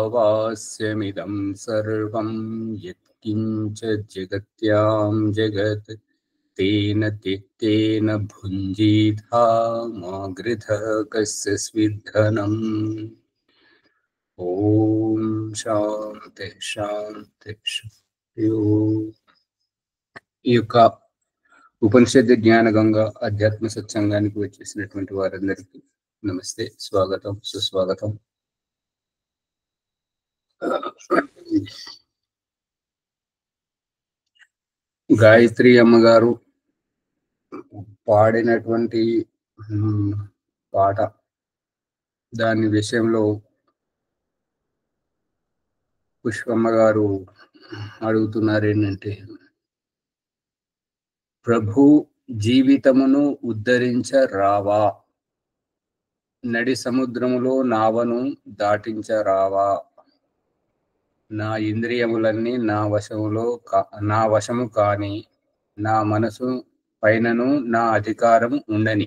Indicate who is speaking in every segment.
Speaker 1: ఈశావాస్యమిదం సర్వం యత్కించ జగత్యాం జగత్ తేన త్యక్తేన భుంజీతా మా గృధః కస్య స్విద్ధనం. ఓం శాంతి శాంతి శాంతి. ఈ యొక్క ఉపనిషత్తు జ్ఞాన గంగ అధ్యాత్మ సత్సంగానికి వచ్చేసినటువంటి వారందరికీ నమస్తే, స్వాగతం, సుస్వాగతం. గాయత్రి అమ్మగారు పాడినటువంటి పాట, దాని విషయంలో పుష్పమ్మ గారు అడుగుతున్నారు ఏంటంటే, ప్రభు జీవితమును ఉద్ధరించ రావా, నడి సముద్రములో నావను దాటించ రావా, నా ఇంద్రియములన్నీ నా వశము కాని, నా మనసు పైనను నా అధికారం ఉండని.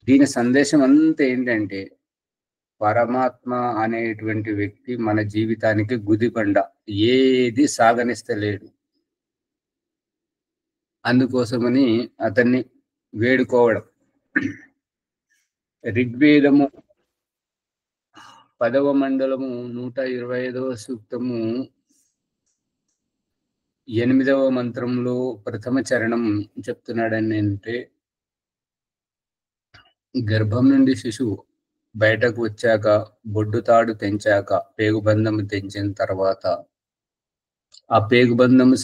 Speaker 1: దీని సందేశం అంతా ఏంటంటే, పరమాత్మ అనేటువంటి వ్యక్తి మన జీవితానికి గుదిబండ, ఏది సాగనిస్తలేడు. అందుకోసమని అతన్ని వేడుకోవడం. ఋగ్వేదము 10వ మండలము 125వ సూక్తము 8వ మంత్రంలో ప్రథమ చరణం చెప్తున్నాడని అంటే, గర్భం నుండి శిశువు బయటకు వచ్చాక, బొడ్డుతాడు తెంచాక, పేగుబంధము తెంచిన తర్వాత, ఆ పేగుబంధము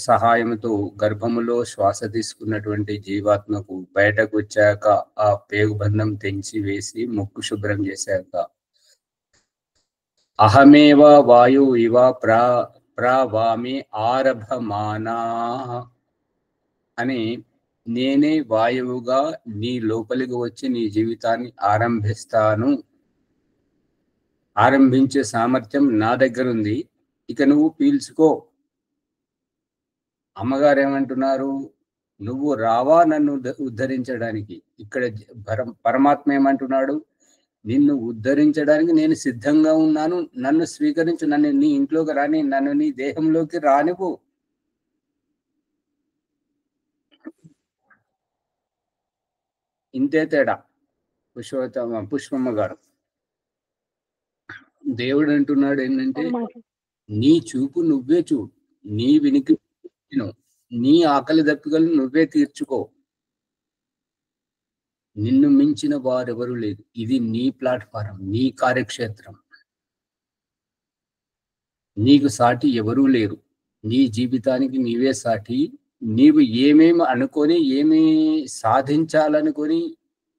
Speaker 1: సహాయంతో గర్భములో శ్వాస తీసుకున్నటువంటి జీవాత్మకు బయటకు వచ్చాక ఆ పేగుబంధం తెంచి వేసి ముక్కు శుభ్రం చేశాక, అహమేవ వాయు ఇవ ప్రవామి ఆరభమానా అని, నేనే వాయువుగా నీ లోపలికి వచ్చి నీ జీవితాన్ని ఆరంభించే సామర్థ్యం నా దగ్గర ఉంది, ఇక నువ్వు పీల్చుకో. అమ్మగారు ఏమంటున్నారు, నువ్వు రావా నన్ను ఉద్ధరించడానికి. ఇక్కడ పరమాత్మ ఏమంటున్నాడు, నిన్ను ఉద్ధరించడానికి నేను సిద్ధంగా ఉన్నాను, నన్ను స్వీకరించు, నన్ను నీ ఇంట్లోకి రాని, నన్ను నీ దేహంలోకి రానివ్వు. ఇంతే తేడా పుష్పమ్మ గారు. దేవుడు అంటున్నాడు ఏంటంటే, నీ చూపు నువ్వే చూడు, నీ వినికి నీ ఆకలి దప్పికలు నువ్వే తీర్చుకో, నిన్ను మించిన వారెవరు లేదు. ఇది నీ ప్లాట్ఫారం, నీ కార్యక్షేత్రం, నీకు సాటి ఎవరూ లేరు. నీ జీవితానికి నీవే సాటి. నీవు ఏమేమి అనుకొని, ఏమి సాధించాలనుకొని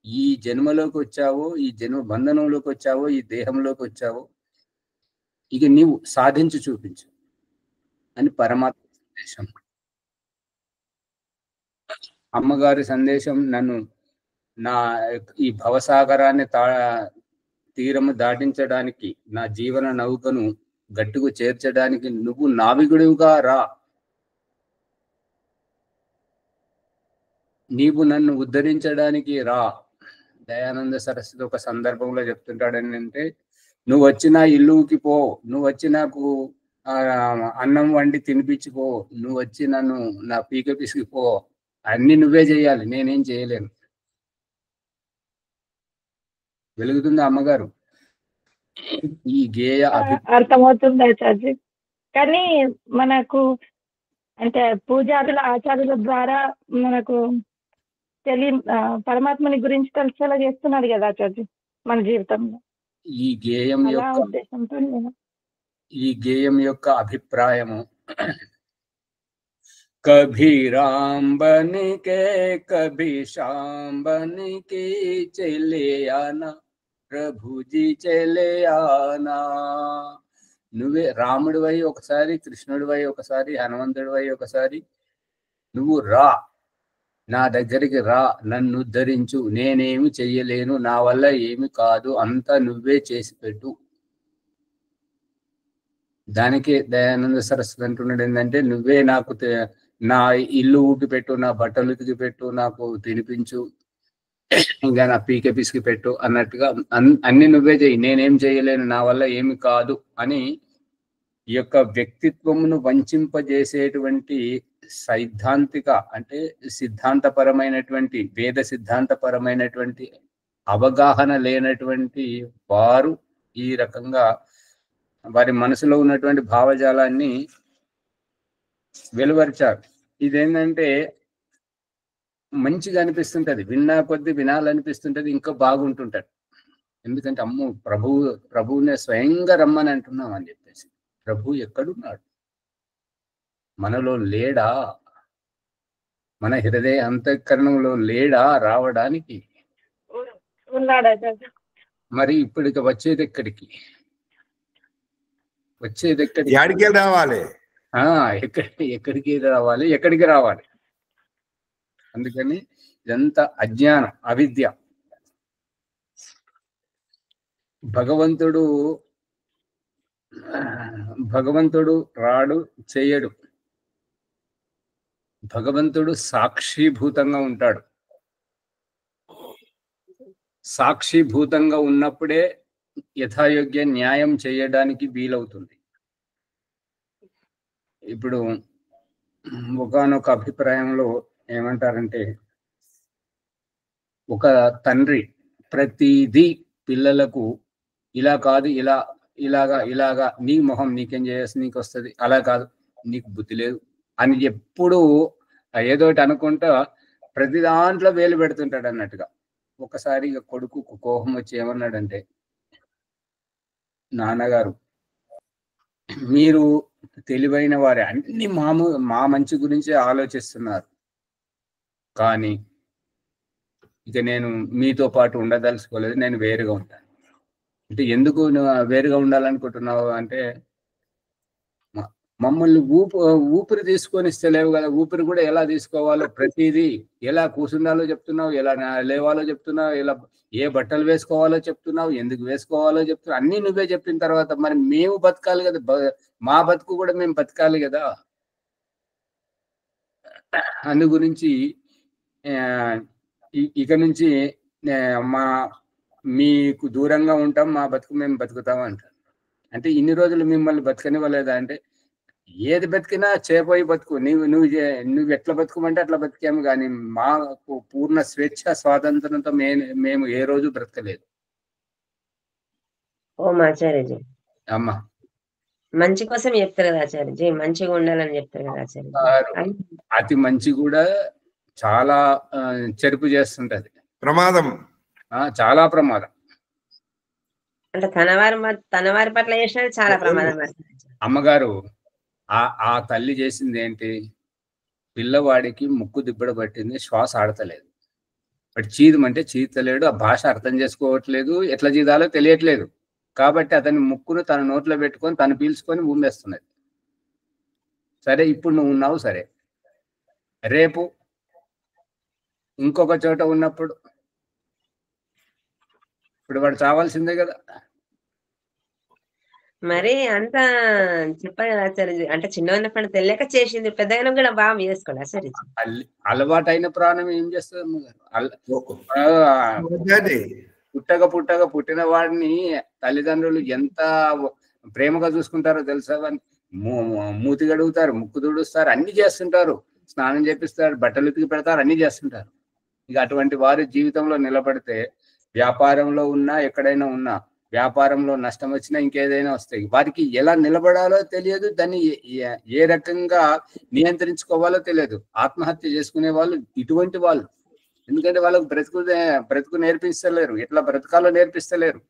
Speaker 1: ఈ జన్మలోకి వచ్చావో, ఈ జన్మ బంధనంలోకి వచ్చావో, ఈ దేహంలోకి వచ్చావో, ఇక నీవు సాధించి చూపించు అని పరమాత్మ సందేశం. అమ్మగారి సందేశం, నన్ను నా ఈ భవసాగరాన్ని తీరము దాటించడానికి, నా జీవన నౌకను గట్టుకు చేర్చడానికి నువ్వు నావికుడివిగా రా, నీవు నన్ను ఉద్ధరించడానికి రా. దయానంద సరస్వతి ఒక సందర్భంలో చెప్తుంటాడని అంటే, నువ్వు వచ్చి నా ఇల్లుకి పో, నువ్వు వచ్చి నాకు అన్నం వండి తినిపించిపో, నువ్వు వచ్చి నన్ను నా పీక పిసికిపో, అన్ని నువ్వే చేయాలి, నేనేం చేయలేను. వెలుగుతుంది అమ్మగారు. ఈ గేయ
Speaker 2: అర్థమవుతుంది ఆచార్య. కానీ మనకు అంటే పూజారుల ఆచార్యుల ద్వారా మనకు పరమాత్మని గురించి తెలిసేలా చేస్తున్నాడు కదా ఆచార్య మన జీవితంలో.
Speaker 1: ఈ గేయం యొక్క అభిప్రాయము, కభీ రామ్ బనికే కభీ శ్యామ్ బనికే చలే ఆనా, ప్రభుజీ చలే ఆనా. నువ్వే రాముడివై ఒకసారి, కృష్ణుడివై ఒకసారి, హనుమంతుడివై ఒకసారి, నువ్వు రా, నా దగ్గరికి రా, నన్ను ఉద్ధరించు, నేనేమి చెయ్యలేను, నా వల్ల ఏమి కాదు, అంతా నువ్వే చేసి పెట్టు. దానికి దయానంద సరస్వతి అంటున్నాడు ఏంటంటే, నువ్వే నాకు నా ఇల్లు ఊకి పెట్టు, నా బట్టలు ఉతికి పెట్టు, నాకు తినిపించు, ఇంకా నా పీకే పిసికి పెట్టు అన్నట్టుగా అన్ని నువ్వే చెయ్యి, నేనేం చేయలేను, నా వల్ల ఏమి కాదు అని ఈ యొక్క వ్యక్తిత్వమును వంచింపజేసేటువంటి సైద్ధాంతిక అంటే సిద్ధాంతపరమైనటువంటి వేద సిద్ధాంతపరమైనటువంటి అవగాహన లేనటువంటి వారు ఈ రకంగా వారి మనసులో ఉన్నటువంటి భావజాలాన్ని వెలువరిచారు. ఇదేంటంటే మంచిగా అనిపిస్తుంటది, విన్నా కొద్ది వినాలనిపిస్తుంటది, ఇంకా బాగుంటుంటది. ఎందుకంటే అమ్మో ప్రభువునే స్వయంగా రమ్మని అంటున్నాం అని చెప్పేసి. ప్రభు ఎక్కడున్నాడు? మనలో లేడా? మన హృదయ అంతఃకరణంలో లేడా రావడానికి?
Speaker 2: ఉన్నాడు ఆచార్య.
Speaker 1: మరి ఇప్పటికి వచ్చేది ఎక్కడికి?
Speaker 3: ఎక్కడికి రావాలి?
Speaker 1: ఎక్కడికి రావాలి? ఎక్కడికి రావాలి? అందుకని ఇదంతా అజ్ఞానం, అవిద్య. భగవంతుడు రాడు, చేయడు. భగవంతుడు సాక్షిభూతంగా ఉంటాడు. సాక్షిభూతంగా ఉన్నప్పుడే యథాయోగ్య న్యాయం చేయడానికి వీలవుతుంది. ఇప్పుడు ఒకానొక అభిప్రాయంలో ఏమంటారంటే, ఒక తండ్రి ప్రతిదీ పిల్లలకు ఇలా కాదు, ఇలాగా నీ మొహం నీకేం చేయాల్సి నీకు వస్తుంది, అలా కాదు, నీకు బుద్ధి లేదు అని ఎప్పుడు ఏదోటి అనుకుంటా ప్రతి దాంట్లో వేలు పెడుతుంటాడు అన్నట్టుగా. ఒకసారి ఇక కొడుకు కోపం వచ్చి ఏమన్నాడంటే, నాన్నగారు మీరు తెలివైన వారే, అన్ని మా మంచి గురించి ఆలోచిస్తున్నారు, కానీ ఇక నేను మీతో పాటు ఉండదలుచుకోలేదు, నేను వేరుగా ఉంటాను. అంటే ఎందుకు నువ్వు వేరుగా ఉండాలనుకుంటున్నావు అంటే, మమ్మల్ని ఊపిరి తీసుకొని ఇస్తలేవు కదా, ఊపిరి కూడా ఎలా తీసుకోవాలో, ప్రతిదీ ఎలా కూర్చుండాలో చెప్తున్నావు, ఎలా లేవాలో చెప్తున్నావు, ఎలా ఏ బట్టలు వేసుకోవాలో చెప్తున్నావు, ఎందుకు వేసుకోవాలో చెప్తున్నావు, అన్నీ నువ్వే చెప్పిన తర్వాత మరి మేము బతకాలి కదా, మా బతుకు కూడా మేము బతకాలి కదా. అందు గురించి ఇక నుంచి మీకు దూరంగా ఉంటాం, మా బతుకు మేము బతుకుతాం అంటారు. అంటే ఇన్ని రోజులు మిమ్మల్ని బతకనివ్వలేదా అంటే, ఏది బతికినా చేపోయి బతుకు, నువ్వు ఎట్లా బతుకుమంటే అట్లా బతికాము, కానీ మాకు పూర్ణ స్వేచ్ఛ స్వాతంత్రంతో మేము ఏ రోజు బ్రతకలేదు.
Speaker 4: ఓం ఆచార్యజీ.
Speaker 1: అమ్మా
Speaker 4: మంచి కోసం చెప్తారు కదా ఆచార్యజీ, మంచిగా ఉండాలని చెప్తారు కదా ఆచార్యజీ.
Speaker 1: అతి మంచి కూడా చాలా చెరుపు చేస్తుంటది,
Speaker 3: ప్రమాదం,
Speaker 1: చాలా ప్రమాదం.
Speaker 4: అంటే తన వారి పట్ల చేసినది చాలా ప్రమాదం.
Speaker 1: అమ్మగారు ఆ తల్లి చేసింది ఏంటి? పిల్లవాడికి ముక్కు దిబ్బడ పట్టింది, శ్వాస ఆడతలేదు, బట్ చీదమంటే చీదలేడు, ఆ భాష అర్థం చేసుకోవట్లేదు, ఎట్లా చీదాలో తెలియట్లేదు. కాబట్టి అతని ముక్కును తన నోట్లో పెట్టుకొని తను పీల్చుకొని ఊమేస్తున్నది. సరే, ఇప్పుడు నువ్వు ఉన్నావు, సరే, రేపు ఇంకొక చోట ఉన్నప్పుడు ఇప్పుడు వాడు చావాల్సిందే కదా.
Speaker 4: మరి అంత చెప్పాలి కదా ఆచార్యజీ, అంటే చిన్న ఉన్నప్పుడు తెలియక చేసింది, పెద్దగా కూడా బాగా చేసుకోండి ఆచార్యజీ.
Speaker 1: అలవాటైన ప్రాణం ఏం చేస్తుంది? పుట్టిన వాడిని తల్లిదండ్రులు ఎంత ప్రేమగా చూసుకుంటారో తెలుసా? మూతి గడుగుతారు, ముక్కు తుడుస్తారు, అన్ని చేస్తుంటారు, స్నానం చేపిస్తారు, బట్టలు ఉతికి పెడతారు, అన్ని చేస్తుంటారు. ఇక అటువంటి వారి జీవితంలో నిలబడితే వ్యాపారంలో ఉన్నా, ఎక్కడైనా ఉన్నా, వ్యాపారంలో నష్టం వచ్చినా ఇంకేదైనా వస్తాయి, వారికి ఎలా నిలబడాలో తెలియదు, దాన్ని ఏ రకంగా నియంత్రించుకోవాలో తెలియదు. ఆత్మహత్య చేసుకునే వాళ్ళు ఇటువంటి వాళ్ళు. ఎందుకంటే వాళ్ళకు బ్రతుకు నేర్పిస్తలేరు, ఎట్లా బ్రతకాలో నేర్పిస్తలేరు.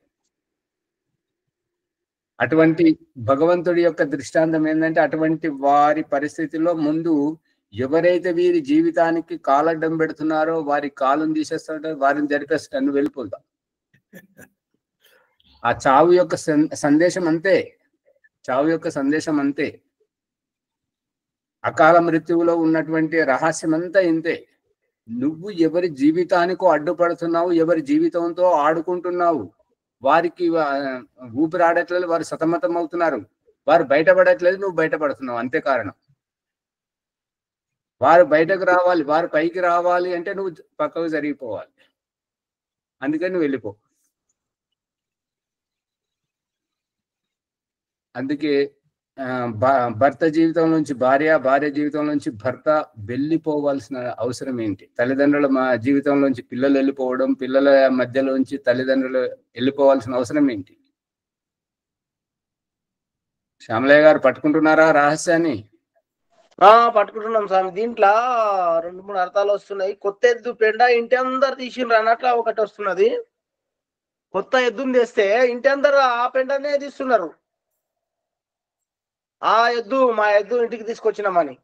Speaker 1: అటువంటి భగవంతుడి యొక్క దృష్టాంతం ఏంటంటే, అటువంటి వారి పరిస్థితిలో ముందు ఎవరైతే వీరి జీవితానికి కాలడ్డం పెడుతున్నారో వారి కాలం తీసేస్తుంటారు, వారిని జరిపేస్తారు, నువ్వు వెళ్ళిపోతా. ఆ చావు యొక్క సందేశం అంతే, చావు యొక్క సందేశం అంతే. అకాల మృత్యువులో ఉన్నటువంటి రహస్యం అంతా ఇంతే. నువ్వు ఎవరి జీవితానికో అడ్డుపడుతున్నావు, ఎవరి జీవితంతో ఆడుకుంటున్నావు, వారికి ఊపిరి ఆడట్లేదు, వారు సతమతం అవుతున్నారు, వారు బయటపడట్లేదు, నువ్వు బయటపడుతున్నావు, అంతే కారణం. వారు బయటకు రావాలి, వారు పైకి రావాలి అంటే నువ్వు పక్కకు జరిగిపోవాలి. అందుకని నువ్వు వెళ్ళిపో. అందుకే భర్త జీవితం నుంచి భార్య, భార్య జీవితం నుంచి భర్త వెళ్ళిపోవాల్సిన అవసరం ఏంటి? తల్లిదండ్రుల జీవితం నుంచి పిల్లలు వెళ్ళిపోవడం, పిల్లల మధ్యలోంచి తల్లిదండ్రులు వెళ్ళిపోవాల్సిన అవసరం ఏంటి? శ్యామలయ్య గారు పట్టుకుంటున్నారా రహస్యాన్ని?
Speaker 5: పట్టుకుంటున్నాం స్వామి. దీంట్లో 2-3 అర్థాలు వస్తున్నాయి. కొత్త ఎద్దు పెండ ఇంటి అందరు తీసిండ్రు అన్నట్లు ఒకటి వస్తున్నది. కొత్త ఎద్దుని తెస్తే ఇంటి అందరు ఆ పెండనే తీస్తున్నారు. ఆ ఎద్దు మా ఎద్దు ఇంటికి తీసుకొచ్చినామని.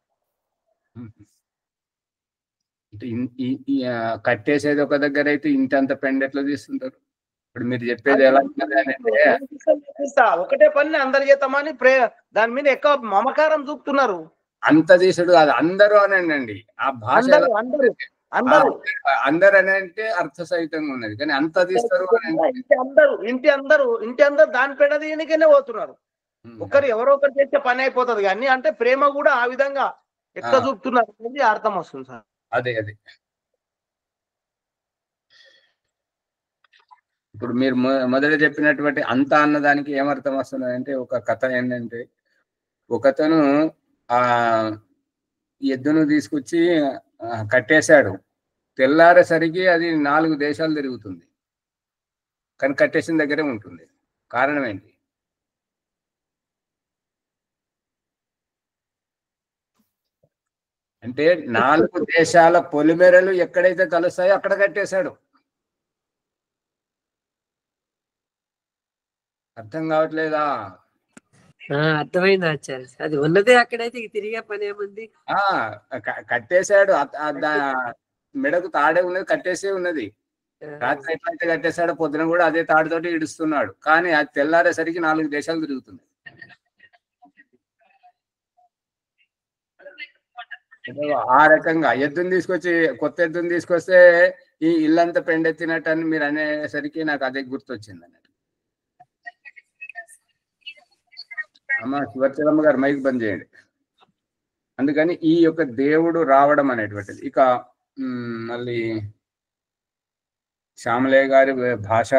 Speaker 1: కట్టేసేది ఒక దగ్గర అయితే ఇంటి అంత పెండ ఎట్లా తీస్తుంటారు? ఇప్పుడు మీరు చెప్పేది ఎలా
Speaker 5: ఒకటే పని అందరు చేద్దామని దాని మీద ఎక్కువ మమకారం చూపుతున్నారు.
Speaker 1: అంత తీసుడు కాదు, అందరూ అనండి. ఆ భాష అందరు అని అంటే అర్థ సహితంగా ఉన్నది, కానీ అంత తీస్తారు
Speaker 5: ఇంటి అందరు దాని పెండ దీనికనే పోతున్నారు. ఎవరో ఒకరు చేస్తే పని అయిపోతుంది కానీ అంటే ప్రేమ కూడా ఆ విధంగా ఎక్కువ చూపుతున్నారు అనేది అర్థం వస్తుంది సార్.
Speaker 1: అదే ఇప్పుడు మీరు మొదట చెప్పినటువంటి అంత అన్నదానికి ఏమర్థం వస్తుంది అంటే, ఒక కథ ఏంటంటే, ఒకతను ఆ ఎద్దును తీసుకొచ్చి కట్టేశాడు. తెల్లారేసరికి అది 4 దేశాలు తిరుగుతుంది, కానీ కట్టేసిన దగ్గరే ఉంటుంది. కారణం ఏంటి? అంటే 4 దేశాల పొలిమేరలు ఎక్కడైతే కలుస్తాయో అక్కడ కట్టేశాడు. అర్థం కావట్లేదా?
Speaker 6: అర్థమైంది ఆచార్య. అది ఉన్నదే అక్కడైతే తిరిగే పని ఏముంది?
Speaker 1: కట్టేశాడు. మెడకు తాడే ఉన్నది, కట్టేసే ఉన్నది. రాత్రి ఎట్లయితే కట్టేశాడో పొద్దున కూడా అదే తాడుతోటి ఇడుస్తున్నాడు, కానీ అది తెల్లారేసరికి 4 దేశాలు తిరుగుతుంది. ఆ రకంగా కొత్త ఎద్దుని తీసుకొస్తే ఈ ఇల్లంతా పెండెత్తినట్టు అని మీరు అనేసరికి నాకు అదే గుర్తొచ్చింది అన్నట్టు. అమ్మ శివచరమ్మ గారు మైక్ బంద్ చేయండి. అందుకని ఈ యొక్క దేవుడు రావడం అనేటువంటిది. ఇక మళ్ళీ శ్యామలయ్య గారి భాష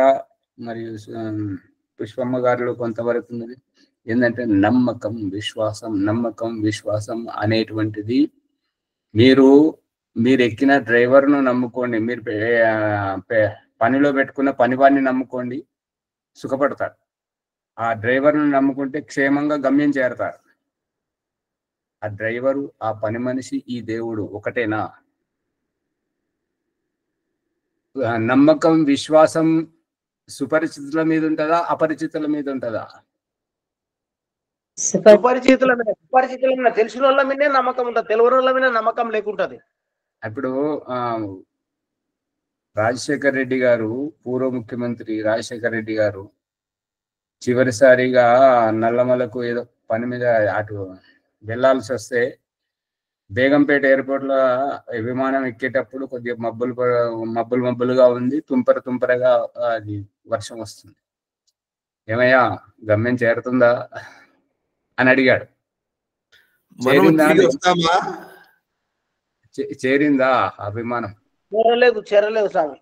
Speaker 1: మరియు పుష్పమ్మ గారిలో కొంతవరకు ఉన్నది ఏంటంటే నమ్మకం విశ్వాసం అనేటువంటిది. మీరు ఎక్కిన డ్రైవర్ను నమ్ముకోండి, మీరు పనిలో పెట్టుకున్న పనివాడిని నమ్ముకోండి, సుఖపడతారు. ఆ డ్రైవర్ను నమ్ముకుంటే క్షేమంగా గమ్యం చేరతారు. ఆ డ్రైవరు, ఆ పని మనిషి, ఈ దేవుడు ఒకటేనా? నమ్మకం విశ్వాసం సుపరిచితుల మీద ఉంటుందా, అపరిచితుల మీద ఉంటుందా?
Speaker 5: సుపరిచితుల మీద తెలిసిన వాళ్ళ మీదే నమ్మకం ఉంటుంది, తెలియని వాళ్ళ మీద నమ్మకం లేకుంటది.
Speaker 1: ఇప్పుడు రాజశేఖర్ రెడ్డి గారు, పూర్వ ముఖ్యమంత్రి రాజశేఖర్ రెడ్డి గారు చివరిసారిగా నల్లమలకు ఏదో పని మీద అటు వెళ్ళాల్సి వస్తే బేగంపేట ఎయిర్పోర్ట్ లో విమానం ఎక్కేటప్పుడు కొద్దిగా మబ్బులుగా ఉంది, తుంపరగా అది వర్షం వస్తుంది. ఏమయ్యా గమ్యం చేరుతుందా అని అడిగాడు. చేరిందా ఆ విమానం?
Speaker 5: చేరలేదు స్వామి.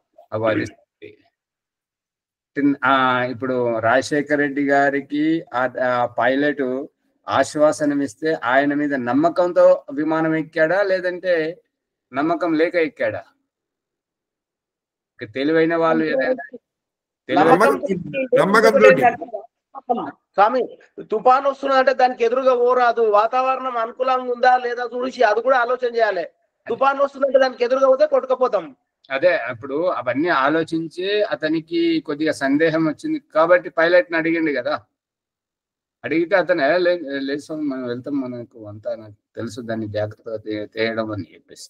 Speaker 1: ఇప్పుడు రాజశేఖర్ రెడ్డి గారికి ఆ పైలట్ ఆశ్వాసనం ఇస్తే ఆయన మీద నమ్మకంతో విమానం ఎక్కాడా, లేదంటే నమ్మకం లేక ఎక్కాడా? తెలివైన వాళ్ళు
Speaker 5: స్వామి తుఫాన్ వస్తున్నదంటే దానికి ఎదురుగా పోరాదు, వాతావరణం అనుకూలంగా ఉందా లేదా చూసి అది కూడా ఆలోచన చేయాలి. తుఫాన్ వస్తుందంటే దానికి ఎదురుగా పోతే కొట్టుకుపోతాం.
Speaker 1: అదే ఇప్పుడు అవన్నీ ఆలోచించి అతనికి కొద్దిగా సందేహం వచ్చింది కాబట్టి పైలట్ని అడిగిండు కదా. అడిగితే అతను లేదు మనం వెళ్తాం, మనకు అంతా నాకు తెలుసు, దాన్ని జాగ్రత్తగా తేయడం అని చెప్పేసి.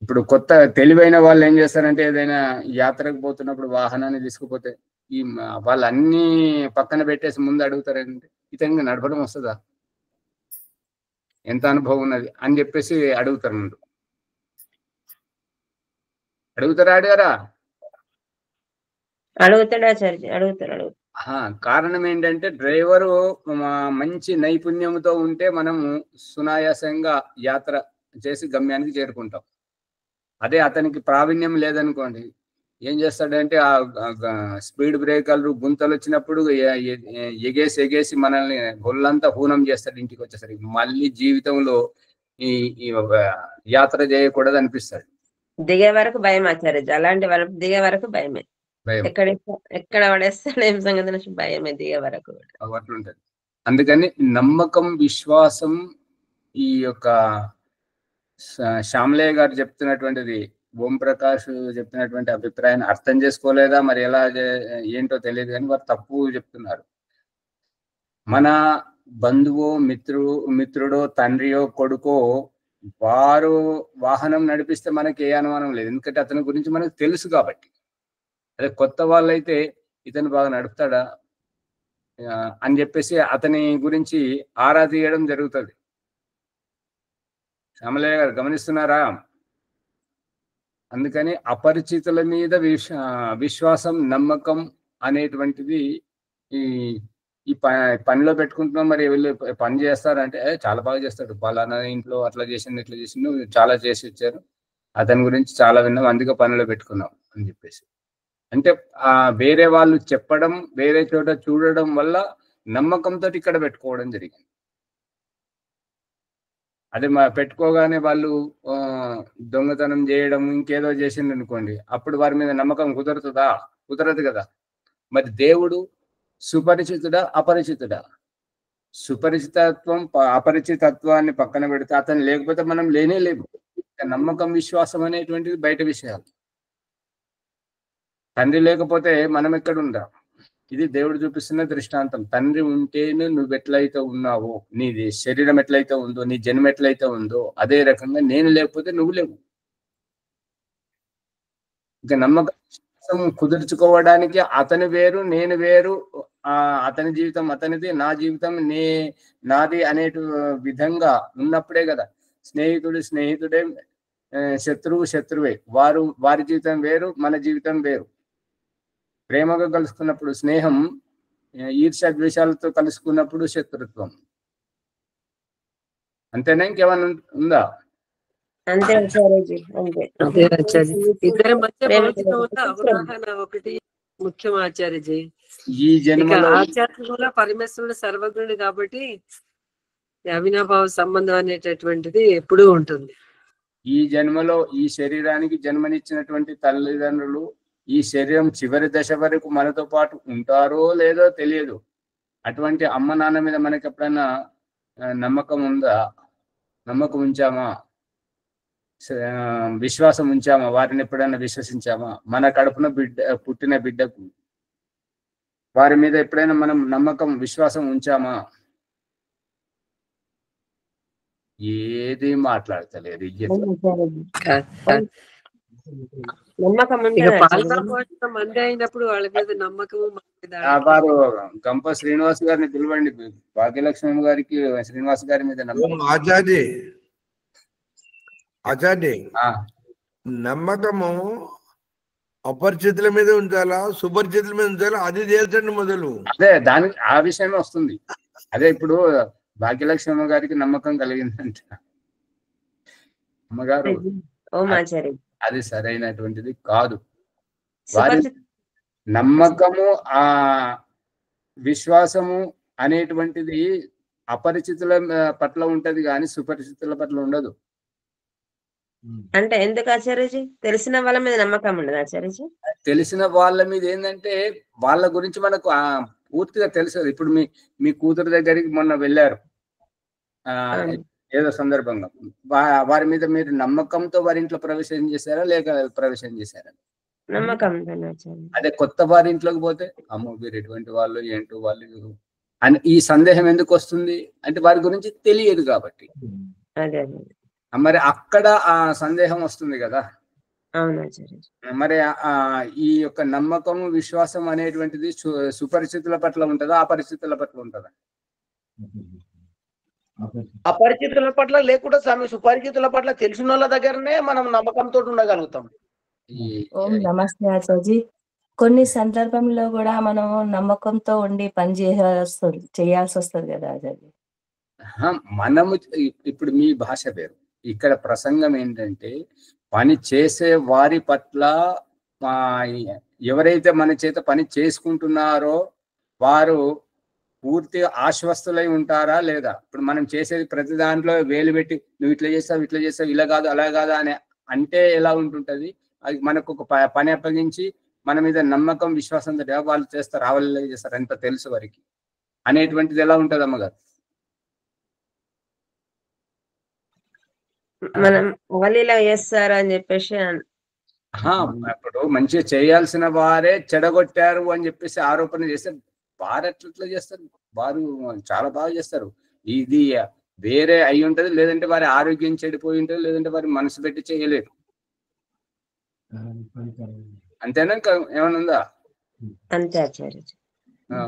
Speaker 1: ఇప్పుడు కొత్త తెలివైన వాళ్ళు ఏం చేస్తారంటే, ఏదైనా యాత్రకు పోతున్నప్పుడు వాహనాన్ని తీసుకుపోతే వాళ్ళన్నీ పక్కన పెట్టేసి ముందు అడుగుతారంటే ఇతనికి నడపడం వస్తుందా, ఎంత అనుభవం ఉన్నది అని చెప్పేసి అడుగుతారు. ముందు అడుగుతారా?
Speaker 4: అడుగుతాడా? అడుగుతారు.
Speaker 1: కారణం ఏంటంటే డ్రైవరు మంచి నైపుణ్యంతో ఉంటే మనము సునాయాసంగా యాత్ర చేసి గమ్యానికి చేరుకుంటాం. అదే అతనికి ప్రావీణ్యం లేదనుకోండి, ఏం చేస్తాడంటే ఆ స్పీడ్ బ్రేకర్లు గుంతలు వచ్చినప్పుడు ఎగేసి మనల్ని గొల్లంతా హూనం చేస్తాడు. ఇంటికి వచ్చేసరికి మళ్ళీ జీవితంలో ఈ యాత్ర చేయకూడదు అనిపిస్తాడు.
Speaker 4: దిగే వరకు భయం ఆచార్య, అలాంటి వరకు దిగే వరకు భయమే.
Speaker 1: భయం
Speaker 4: ఎక్కడ పడేస్తాడు ఏం సంగతి భయమే దిగే వరకు
Speaker 1: అట్లుంటది. అందుకని నమ్మకం, విశ్వాసం, ఈ యొక్క శ్యామలయ్య గారు చెప్తున్నటువంటిది, ఓం ప్రకాష్ చెప్పినటువంటి అభిప్రాయాన్ని అర్థం చేసుకోలేదా మరి ఎలా ఏంటో తెలియదు, కానీ వారు తప్పు చెప్తున్నారు. మన బంధువో మిత్రుడో తండ్రియో కొడుకో వారు వాహనం నడిపిస్తే మనకి ఏ అనుమానం లేదు, ఎందుకంటే అతని గురించి మనకు తెలుసు కాబట్టి. అదే కొత్త వాళ్ళైతే ఇతను బాగా నడుపుతాడా అని చెప్పేసి అతని గురించి ఆరా తీయడం జరుగుతుంది. శ్యామలయ్య గారు గమనిస్తున్నారా? అందుకని అపరిచితుల మీద విశ్వాసం, నమ్మకం అనేటువంటిది ఈ పనిలో పెట్టుకుంటున్నాం. మరి వీళ్ళు పని చేస్తారంటే చాలా బాగా చేస్తాడు, పలానా ఇంట్లో అట్లా చేసిండు ఇట్లా చేసిండు, చాలా చేసి ఇచ్చారు, అతని గురించి చాలా విన్నాం, అందుకే పనిలో పెట్టుకున్నాం అని చెప్పేసి. అంటే వేరే వాళ్ళు చెప్పడం, వేరే చోట చూడడం వల్ల నమ్మకంతో ఇక్కడ పెట్టుకోవడం జరిగింది. అదే పెట్టుకోగానే వాళ్ళు దొంగతనం చేయడం ఇంకేదో చేసింది అనుకోండి, అప్పుడు వారి మీద నమ్మకం కుదురుతుందా? కుదరదు కదా. మరి దేవుడు సుపరిచితుడా అపరిచితుడా? సుపరిచితత్వం అపరిచితత్వాన్ని పక్కన పెడితే అతను లేకపోతే మనం లేనేలేము. నమ్మకం, విశ్వాసం అనేటువంటిది బయట విషయాలు. తండ్రి లేకపోతే మనం ఎక్కడ ఉందా? ఇది దేవుడు చూపిస్తున్న దృష్టాంతం. తండ్రి ఉంటేనే నువ్వు ఎట్లయితే ఉన్నావో, నీది శరీరం ఎట్లయితే ఉందో, నీ జన్మ ఎట్లయితే ఉందో, అదే రకంగా నేను లేకపోతే నువ్వు లేవు. ఇంకా నమ్మకం కుదుర్చుకోవడానికి అతని వేరు, నేను వేరు, అతని జీవితం అతనిది, నా జీవితం నాది అనే విధంగా ఉన్నప్పుడే కదా. స్నేహితుడు స్నేహితుడే, శత్రువు శత్రువే. వారి జీవితం వేరు, మన జీవితం వేరు. ప్రేమగా కలుసుకున్నప్పుడు స్నేహం, ఈర్ష్య ద్వేషాలతో కలుసుకున్నప్పుడు శత్రుత్వం. అంతేనా? ఇంకేమైనా ఉందా?
Speaker 4: అంతే
Speaker 6: అంతే ఆచార్య. ఇద్దరి మధ్య భౌతిక ఉన్న అవగాహన ఒకటి ముఖ్యం ఆచార్యజీ.
Speaker 1: ఈ జన్మలో
Speaker 6: ఆధ్యాత్మికంలో పరమేశ్వరుడు సర్వజ్ఞుడు కాబట్టి అవినాభావ సంబంధం అనేటటువంటిది ఎప్పుడూ ఉంటుంది.
Speaker 1: ఈ జన్మలో ఈ శరీరానికి జన్మనిచ్చినటువంటి తల్లిదండ్రులు ఈ శరీరం చివరి దశ వరకు మనతో పాటు ఉంటారో లేదో తెలియదు. అటువంటి అమ్మ నాన్న మీద మనకి ఎప్పుడైనా నమ్మకం ఉందా? నమ్మకం ఉంచామా? విశ్వాసం ఉంచామా? వారిని ఎప్పుడైనా విశ్వసించామా? మన కడుపున పుట్టిన బిడ్డకు వారి మీద ఎప్పుడైనా మనం నమ్మకం, విశ్వాసం ఉంచామా? ఏది మాట్లాడతలేదు.
Speaker 6: మంది అయినప్పుడు వాళ్ళ మీద నమ్మకము.
Speaker 1: వారు గంప శ్రీనివాస్ గారిని పిలవండి, భాగ్యలక్ష్మి గారికి శ్రీనివాస్ గారి మీద నమ్మకం.
Speaker 3: ఆచార్య, నమ్మకము అపరిచితుల మీద ఉంచాలా, సుపరిచితుల మీద ఉంచాలా, అది తేల్చండి మొదలు.
Speaker 1: అదే దానికి ఆ విషయమే వస్తుంది. అదే ఇప్పుడు భాగ్యలక్ష్మి గారికి నమ్మకం కలిగిందంట అమ్మగారు, అది సరైనటువంటిది కాదు. వారి నమ్మకము, ఆ విశ్వాసము అనేటువంటిది అపరిచితుల పట్ల ఉంటది కానీ సుపరిచితుల పట్ల ఉండదు.
Speaker 4: అంటే ఎందుకు ఆచార్యజీ? తెలిసిన వాళ్ళ మీద నమ్మకం ఉండదు ఆచార్యజీ?
Speaker 1: తెలిసిన వాళ్ళ మీద ఏంటంటే వాళ్ళ గురించి మనకు పూర్తిగా తెలుసు. ఇప్పుడు మీ కూతురు దగ్గరికి మొన్న వెళ్ళారు ఏదో సందర్భంగా, వారి మీద మీరు నమ్మకంతో వారి ఇంట్లో ప్రవేశం చేశారా లేక ప్రవేశం చేశారా?
Speaker 4: నమ్మకం.
Speaker 1: అదే కొత్త వారి ఇంట్లోకి పోతే అమ్మో వీరు ఎటువంటి వాళ్ళు, ఏంటో వాళ్ళు అని ఈ సందేహం ఎందుకు వస్తుంది అంటే వారి గురించి తెలియదు కాబట్టి. మరి అక్కడ ఆ సందేహం వస్తుంది కదా. మరి ఈ యొక్క నమ్మకం, విశ్వాసం అనేటువంటిది సుపరిచితుల పట్ల ఉంటుందా, అపరిచితుల పట్ల ఉంటుందా?
Speaker 5: అపరిచితుల పట్ల లేకుండా స్వామి, సుపరిచితుల పట్ల తెలిసిన వాళ్ళ దగ్గరనే మనం నమ్మకంతో ఉండగలుగుతాం.
Speaker 7: ఓం నమస్తే ఆచార్యజీ. కొన్ని సందర్భంలో కూడా మనం నమ్మకంతో ఉండి పని చేయాల్సి వస్తుంది కదా ఆచార్య.
Speaker 1: మనము ఇప్పుడు మీ భాష వేరు, ఇక్కడ ప్రసంగం ఏంటంటే పని చేసే వారి పట్ల ఎవరైతే మన చేత పని చేసుకుంటున్నారో వారు పూర్తిగా ఆశ్వస్తులై ఉంటారా లేదా. ఇప్పుడు మనం చేసేది ప్రతి దాంట్లో వేలు పెట్టి నువ్వు ఇట్లా చేస్తావు ఇలా కాదు అలా కాదా అని అంటే ఎలా ఉంటుంటది. అది మనకు ఒక పని అప్పగించి మన మీద నమ్మకం విశ్వాసం వాళ్ళు చేస్తారు వాళ్ళు చేస్తారు అంత తెలుసు వారికి అనేటువంటిది ఎలా ఉంటది అమ్మగారు?
Speaker 4: మనం వాళ్ళు ఇలా చేస్తారు అని చెప్పేసి
Speaker 1: ఇప్పుడు మంచిగా చేయాల్సిన వారే చెడగొట్టారు అని చెప్పేసి ఆరోపణ చేస్తే వారు ఎట్లా చేస్తారు, వారు చాలా బాగా చేస్తారు. ఇది వేరే అయి ఉంటది, లేదంటే వారి ఆరోగ్యం చెడిపోయి ఉంటది, లేదంటే వారి మనసు పెట్టి చేయలేరు. అంతేనా ఏమైనా ఉందా?
Speaker 4: అంతే ఆచార్య.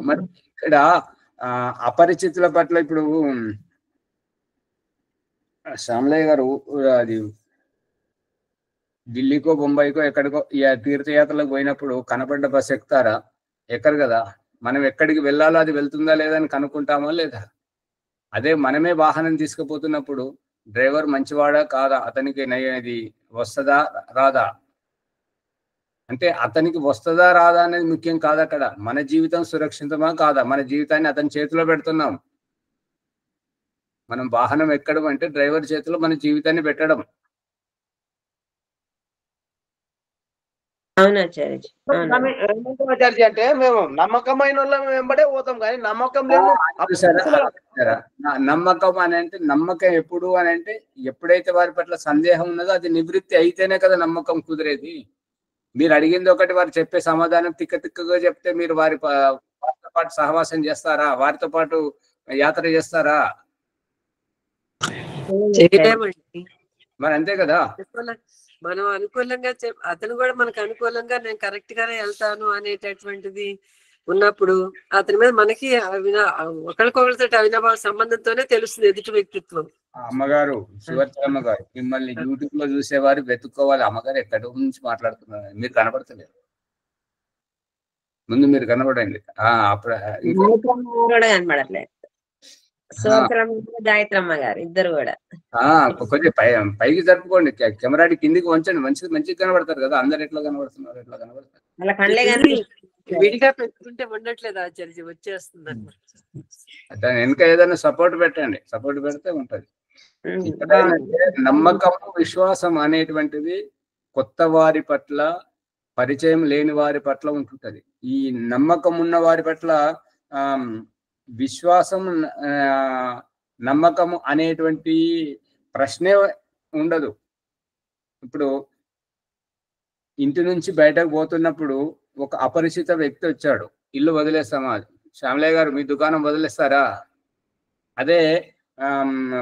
Speaker 1: మరి ఇక్కడ అపరిచితుల పట్ల ఇప్పుడు శ్యామలయ్య గారు అది ఢిల్లీకో బొంబాయికో ఎక్కడికో తీర్థయాత్రలకు పోయినప్పుడు కనపడ్డ బస్సు ఎక్కుతారా? ఎక్కరు కదా. మనం ఎక్కడికి వెళ్ళాలో అది వెళ్తుందా లేదా అని కనుక్కుంటామా లేదా? అదే మనమే వాహనం తీసుకుపోతున్నప్పుడు డ్రైవర్ మంచివాడా కాదా, అతనికి ఇది వస్తుందా రాదా అంటే అతనికి వస్తుందా రాదా అనేది ముఖ్యం కాదు. అక్కడ మన జీవితం సురక్షితమా కాదా, మన జీవితాన్ని అతని చేతిలో పెడుతున్నాం. మనం వాహనం ఎక్కడం అంటే డ్రైవర్ చేతిలో మన జీవితాన్ని పెట్టడం.
Speaker 5: అవునాచార్య అంటే మేము నమ్మకమైన వాళ్ళం వెంబడే పోతాం కానీ నమ్మకం లేదు.
Speaker 1: నమ్మకం అని అంటే నమ్మకం ఎప్పుడు అని అంటే ఎప్పుడైతే వారి పట్ల సందేహం ఉన్నదో అది నివృత్తి అయితేనే కదా నమ్మకం కుదిరేది. మీరు అడిగింది ఒకటి, వారు చెప్పే సమాధానం తిక్కగా చెప్తే మీరు వారితో పాటు సహవాసం చేస్తారా, వారితో పాటు యాత్ర చేస్తారా? మరి అంతే కదా.
Speaker 6: మనం అనుకూలంగా అతను కూడా మనకు అనుకూలంగా నేను కరెక్ట్ గానే వెళ్తాను అనేటటువంటిది ఉన్నప్పుడు అతని మీద మనకి ఒకరికొకరితో అవినాభావ సంబంధంతోనే తెలుస్తుంది ఎదుటి వ్యక్తిత్వం.
Speaker 1: అమ్మగారు శివర్చమ్మ గారు, మిమ్మల్ని యూట్యూబ్ లో చూసేవారు వెతుక్కోవాలి. అమ్మగారు ఎక్కడి నుంచి మాట్లాడుతున్నారు, మీరు కనబడతలేరు. ముందు మీరు కనబడండి.
Speaker 4: కనబడట్లేదు. గాయత్రమ్మ గారు ఇద్దరు కూడా
Speaker 1: కొంచెం పైకి జరుపుకోండి, కెమెరాడి కిందికి వంచండి, మంచిగా కనబడతారు కదా. అందరు ఎట్లా కనబడుతున్నారు, ఎట్లా కనబడతారు.
Speaker 4: అలా కళ్ళే కానీ
Speaker 6: విడిగా పెట్టుకుంటే ఉండట్లేదు ఆచార్య, వచ్చేస్తుంది అన్నమాట.
Speaker 1: దాని వెనుక ఏదైనా సపోర్ట్ పెట్టండి, సపోర్ట్ పెడితే ఉంటది. నమ్మకం విశ్వాసం అనేటువంటిది కొత్త వారి పట్ల పరిచయం లేని వారి పట్ల ఉంటుంటది. ఈ నమ్మకం ఉన్న వారి పట్ల విశ్వాసం నమ్మకము అనేటువంటి ప్రశ్నే ఉండదు. ఇప్పుడు ఇంటి నుంచి బయటకు పోతున్నప్పుడు ఒక అపరిచిత వ్యక్తి వచ్చాడు, ఇల్లు వదిలేస్తామా? శ్యామలయ్య గారు మీ దుకాణం వదిలేస్తారా? అదే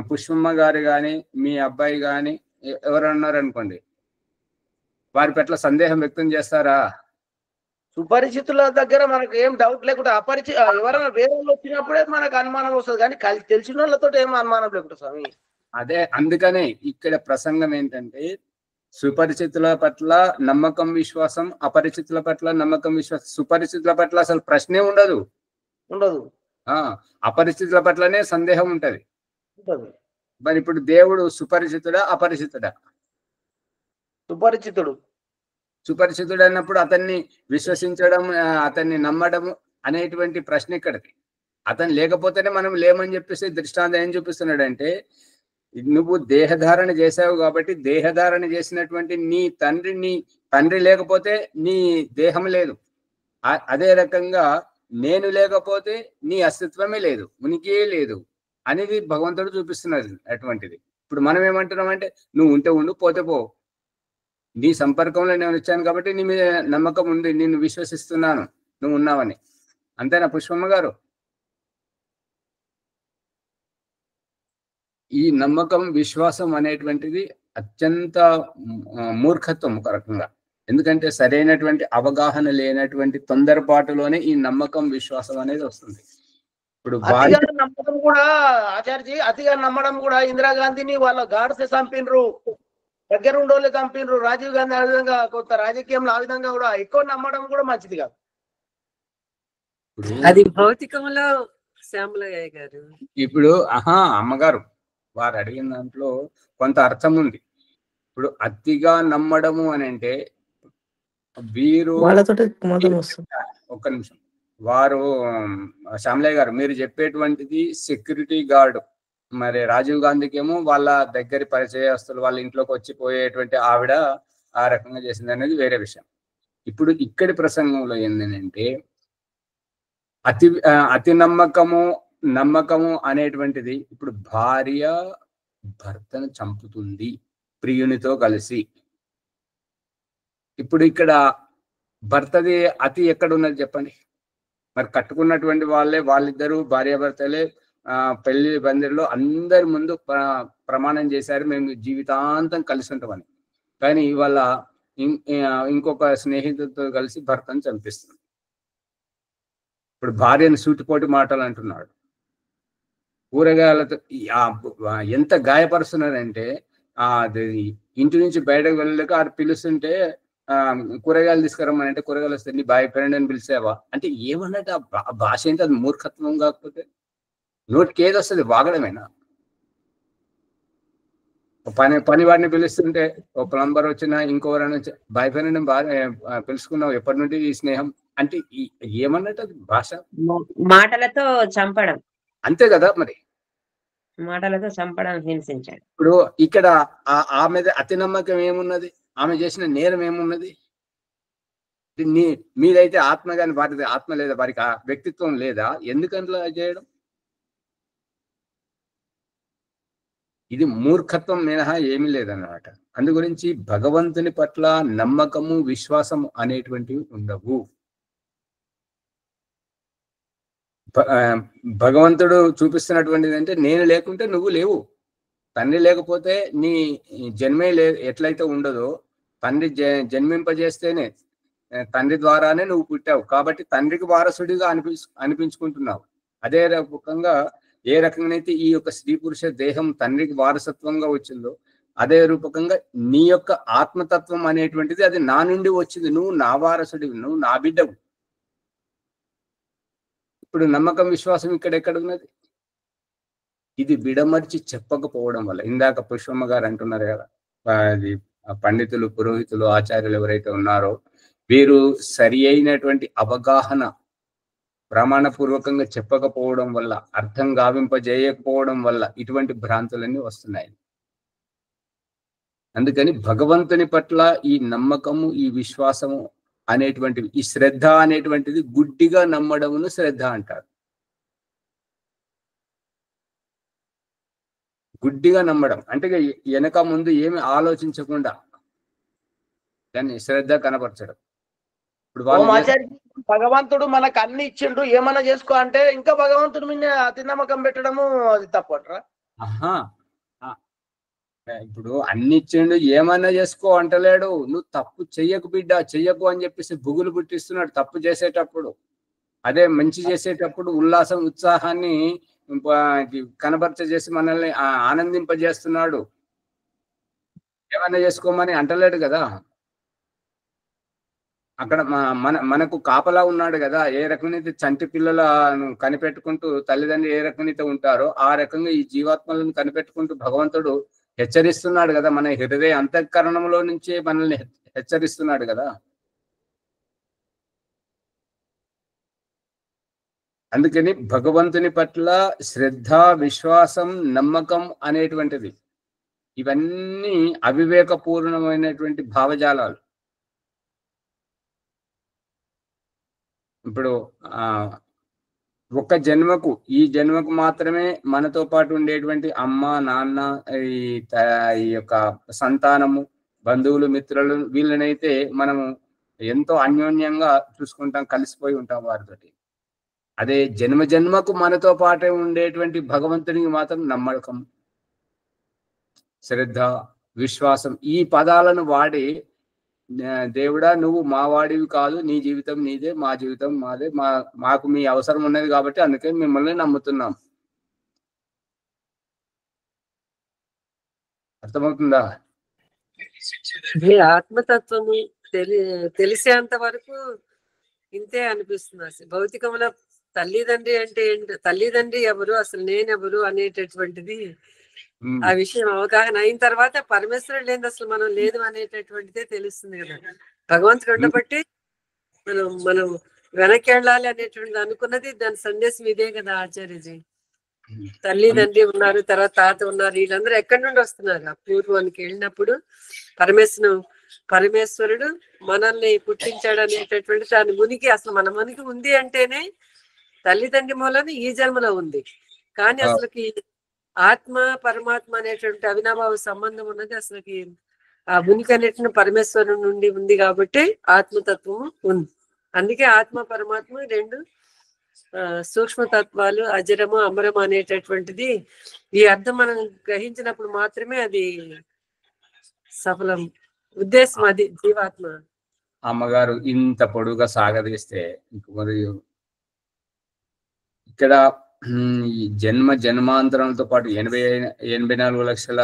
Speaker 1: పుష్పమ్మ గారు కానీ మీ అబ్బాయి కానీ ఎవరన్నారు అనుకోండి, వారి పట్ల సందేహం వ్యక్తం చేస్తారా?
Speaker 5: సుపరిచితుల దగ్గర మనకు ఏం డౌట్ లేకుండా ఎవరైనా వేరే వాళ్ళు వచ్చినప్పుడే మనకు అనుమానం వస్తుంది, కానీ తెలిసిన వాళ్ళతో ఏం అనుమానం లేకుండా స్వామి.
Speaker 1: అదే అందుకనే ఇక్కడ ప్రసంగం ఏంటంటే సుపరిచితుల పట్ల నమ్మకం విశ్వాసం, అపరిచితుల పట్ల నమ్మకం విశ్వాసం. సుపరిచితుల పట్ల అసలు ప్రశ్నే ఉండదు. అపరిచితుల పట్లనే సందేహం ఉంటది. మరి ఇప్పుడు దేవుడు సుపరిచితుడా అపరిచితుడా?
Speaker 5: సుపరిచితుడు.
Speaker 1: సుపరిచితుడు అన్నప్పుడు అతన్ని విశ్వసించడం, అతన్ని నమ్మడం అనేటువంటి ప్రశ్న ఇక్కడికి. అతను లేకపోతేనే మనం లేమని చెప్పేసి దృష్టాంతం ఏం చూపిస్తున్నాడంటే, నువ్వు దేహధారణ చేసావు కాబట్టి దేహధారణ చేసినటువంటి నీ తండ్రి లేకపోతే నీ దేహం లేదు. అదే రకంగా నేను లేకపోతే నీ అస్తిత్వమే లేదు, ఉనికియే లేదు అనేది భగవంతుడు చూపిస్తున్నది అటువంటిది. ఇప్పుడు మనం ఏమంటున్నామంటే నువ్వు ఉంటే ఉండు, పోతే పో, నీ సంపర్కంలో నేను వచ్చాను కాబట్టి నీ మీద నమ్మకం ఉంది, నిన్ను విశ్వసిస్తున్నాను, నువ్వు ఉన్నావని. అంతేనా పుష్పమ్మ గారు? ఈ నమ్మకం విశ్వాసం అనేటువంటిది అత్యంత మూర్ఖత్వం ఒక రకంగా. ఎందుకంటే సరైనటువంటి అవగాహన లేనటువంటి తొందరపాటులోనే ఈ నమ్మకం విశ్వాసం అనేది వస్తుంది. ఇప్పుడు
Speaker 5: నమ్మడం కూడా ఆచార్య, అతిగా నమ్మడం కూడా ఇందిరాగాంధీని వాళ్ళ గాడ్సే చంపినరు. దగ్గర ఉండోళ్ళు చంపినరు. రాజీవ్ గాంధీ ఆ విధంగా కొత్త రాజకీయంలో ఆ విధంగా కూడా ఎక్కువ నమ్మడం కూడా మంచిది కాదు.
Speaker 6: అది భౌతికంలో శ్యామలయ్య గారు.
Speaker 1: ఇప్పుడు అమ్మగారు వారు అడిగిన దాంట్లో కొంత అర్థం ఉంది. ఇప్పుడు అతిగా నమ్మడము అని అంటే వీరు ఒక్క నిమిషం, వారు శ్యామలయ్య గారు మీరు చెప్పేటువంటిది సెక్యూరిటీ గార్డ్, మరి రాజీవ్ గాంధీకి ఏమో వాళ్ళ దగ్గర పరిచయస్తులు వాళ్ళ ఇంట్లోకి వచ్చి పోయేటువంటి ఆవిడ ఆ రకంగా చేసింది అనేది వేరే విషయం. ఇప్పుడు ఇక్కడి ప్రసంగంలో ఏంటంటే అతి నమ్మకము అనేటువంటిది ఇప్పుడు భార్య భర్తను చంపుతుంది ప్రియునితో కలిసి. ఇప్పుడు ఇక్కడ భర్తది అతి ఎక్కడ ఉన్నది చెప్పండి? మరి కట్టుకున్నటువంటి వాళ్ళిద్దరూ భార్యాభర్తలే పెళ్లి బందిలో అందరి ముందు ప్రమాణం చేశారు, మేము జీవితాంతం కలిసి ఉంటామని. కానీ ఇవాళ ఇంకొక స్నేహితులతో కలిసి భర్తను చంపిస్తుంది. ఇప్పుడు భార్యను సూటిపోటి మాటలు అంటున్నాడు. కూరగాయలతో ఎంత గాయపరుస్తున్నారంటే ఇంటి నుంచి బయటకు వెళ్ళలేక ఆడు పిలుస్తుంటే కూరగాయలు తీసుకురమ్మని అంటే కూరగాయలు వస్తే నీ బాయ్ ఫ్రెండ్ అని పిలిచావా అంటే ఏమన్నట్టు ఆ భాష ఏంటి? అది మూర్ఖత్వం కాకపోతే నోటికి ఏది వస్తుంది? వాగడమేనా? పని వాడిని పిలుస్తుంటే ఓ ప్లంబర్ వచ్చినా ఇంకోవరైనా బాయ్ ఫ్రెండ్ పిలుచుకున్నావు, ఎప్పటి నుండి ఈ స్నేహం అంటే ఏమన్నట్టు అది భాష?
Speaker 4: మాటలతో చంపడం,
Speaker 1: అంతే కదా మరి.
Speaker 4: మాటలతో చంపడం, హింసించడం.
Speaker 1: ఇప్పుడు ఇక్కడ ఆమె అతి నమ్మకం ఏమున్నది? ఆమె చేసిన నేరం ఏమున్నది? మీదైతే ఆత్మ కానీ వారి ఆత్మ లేదా, వారికి వ్యక్తిత్వం లేదా? ఎందుకంటే చేయడం ఇది మూర్ఖత్వం మినహా ఏమీ లేదన్నమాట. అందు గురించి భగవంతుని పట్ల నమ్మకము విశ్వాసము అనేటువంటివి ఉండవు. భగవంతుడు చూపిస్తున్నటువంటిది అంటే నేను లేకుంటే నువ్వు లేవు, తండ్రి లేకపోతే నీ జన్మే ఎట్లయితే ఉండదో, తండ్రి జన్మింపజేస్తేనే తండ్రి ద్వారానే నువ్వు పుట్టావు కాబట్టి తండ్రికి వారసుడిగా అనిపించుకుంటున్నావు. అదే రకంగా ఏ రకంగానైతే ఈ యొక్క స్త్రీ పురుష దేహం తండ్రికి వారసత్వంగా వచ్చిందో అదే రూపకంగా నీ యొక్క ఆత్మతత్వం అనేటువంటిది అది నా నుండి వచ్చింది, నువ్వు నా వారసుడివి, నువ్వు నా బిడ్డవు. ఇప్పుడు నమ్మకం విశ్వాసం ఎక్కడ ఉన్నది? ఇది విడమర్చి చెప్పకపోవడం వల్ల. ఇందాక పుష్పమ్మ గారు అంటున్నారు కదా, అది పండితులు పురోహితులు ఆచార్యులు ఎవరైతే ఉన్నారో వీరు సరి అయినటువంటి అవగాహన ప్రమాణపూర్వకంగా చెప్పకపోవడం వల్ల, అర్థం గావింపజేయకపోవడం వల్ల ఇటువంటి భ్రాంతులన్నీ వస్తున్నాయి. అందుకని భగవంతుని పట్ల ఈ నమ్మకము ఈ విశ్వాసము అనేటువంటివి, ఈ శ్రద్ధ అనేటువంటిది గుడ్డిగా నమ్మడమును శ్రద్ధ అంటారు. గుడ్డిగా నమ్మడం అంటే వెనక ముందు ఏమి ఆలోచించకుండా దాన్ని శ్రద్ధ కనపరచడం. ఇప్పుడు
Speaker 5: భగవంతుడు మనకు అన్ని ఇచ్చిండు, ఏమన్నా చేసుకో అంటే ఇంకా భగవంతుడు మీద అతి నమ్మకం పెట్టడము అది తప్పట్రా?
Speaker 1: ఇప్పుడు అన్ని ఇచ్చిండు ఏమన్నా చేసుకో అంటలేడు. నువ్వు తప్పు చెయ్యకు బిడ్డ, చెయ్యకు అని చెప్పేసి బుగులు పుట్టిస్తున్నాడు తప్పు చేసేటప్పుడు. అదే మంచి చేసేటప్పుడు ఉల్లాసం ఉత్సాహాన్ని కనబరచేసి మనల్ని ఆనందింపజేస్తున్నాడు. ఏమన్నా చేసుకోమని అంటలేడు కదా. అక్కడ మనకు కాపలా ఉన్నాడు కదా. ఏ రకమైతే చంటి పిల్లలను కనిపెట్టుకుంటూ తల్లిదండ్రులు ఏ రకమైతే ఉంటారో ఆ రకంగా ఈ జీవాత్మలను కనిపెట్టుకుంటూ భగవంతుడు హెచ్చరిస్తున్నాడు కదా. మన హృదయ అంతఃకరణంలో నుంచే మనల్ని హెచ్చరిస్తున్నాడు కదా. అందుకని భగవంతుని పట్ల శ్రద్ధ విశ్వాసం నమ్మకం అనేటువంటిది ఇవన్నీ అవివేకపూర్ణమైనటువంటి భావజాలాలు. ఇప్పుడు ఒక్క జన్మకు ఈ జన్మకు మాత్రమే మనతో పాటు ఉండేటువంటి అమ్మ నాన్న ఈ యొక్క సంతానము బంధువులు మిత్రులు వీళ్ళనైతే మనము ఎంతో అన్యోన్యంగా చూసుకుంటాం, కలిసిపోయి ఉంటాం వారితోటి. అదే జన్మ జన్మకు మనతో పాటే ఉండేటువంటి భగవంతునికి మాత్రం నమ్మకం శ్రద్ధ విశ్వాసం ఈ పదాలను వాడి దేవుడా నువ్వు మా వాడివి కాదు, నీ జీవితం నీదే, మా జీవితం మాదే, మాకు మీ అవసరం ఉన్నది కాబట్టి అందుకే మిమ్మల్ని నమ్ముతున్నాం. అర్థమవుతుందా?
Speaker 6: ఈ ఆత్మతత్వము తెలిసేంత వరకు ఇంతే అనిపిస్తుంది. అసలు భౌతికంలో తల్లిదండ్రి అంటే ఏంటి, తల్లిదండ్రి ఎవరు, అసలు నేనెవరు అనేటటువంటిది ఆ విషయం అవగాహన అయిన తర్వాత పరమేశ్వరుడు లేని అసలు మనం లేదు అనేటటువంటిదే తెలుస్తుంది కదా. భగవంతుడు ఉండబట్టి మనం వెనక్కి వెళ్ళాలి అనేటువంటిది అనుకున్నది. దాని సందేశం ఇదే కదా ఆచార్యజీ. తల్లిదండ్రి ఉన్నారు, తర్వాత తాత ఉన్నారు, వీళ్ళందరూ ఎక్కడి నుండి వస్తున్నారు? పూర్వానికి వెళ్ళినప్పుడు పరమేశ్వరుడు మనల్ని పుట్టించాడు అనేటటువంటి దాని ఉనికి, అసలు మన ఉనికి ఉంది అంటేనే తల్లిదండ్రి మూలని ఈ జన్మలో ఉంది. కానీ అసలుకి ఆత్మ పరమాత్మ అనేటువంటి అవినాభావ సంబంధం ఉన్నది. అసలుకి ఆ ఉనికి అనేటువంటి పరమేశ్వరుడు నుండి ఉంది కాబట్టి ఆత్మతత్వము ఉంది. అందుకే ఆత్మ పరమాత్మ రెండు సూక్ష్మతత్వాలు, అజరము అమరము అనేటటువంటిది ఈ అర్థం మనం గ్రహించినప్పుడు మాత్రమే అది సఫలం. ఉద్దేశం అది జీవాత్మ.
Speaker 1: అమ్మగారు ఇంత పొడుగా సాగదీస్తే మరియు ఇక్కడ ఈ జన్మాంతరంతో పాటు 84 లక్షల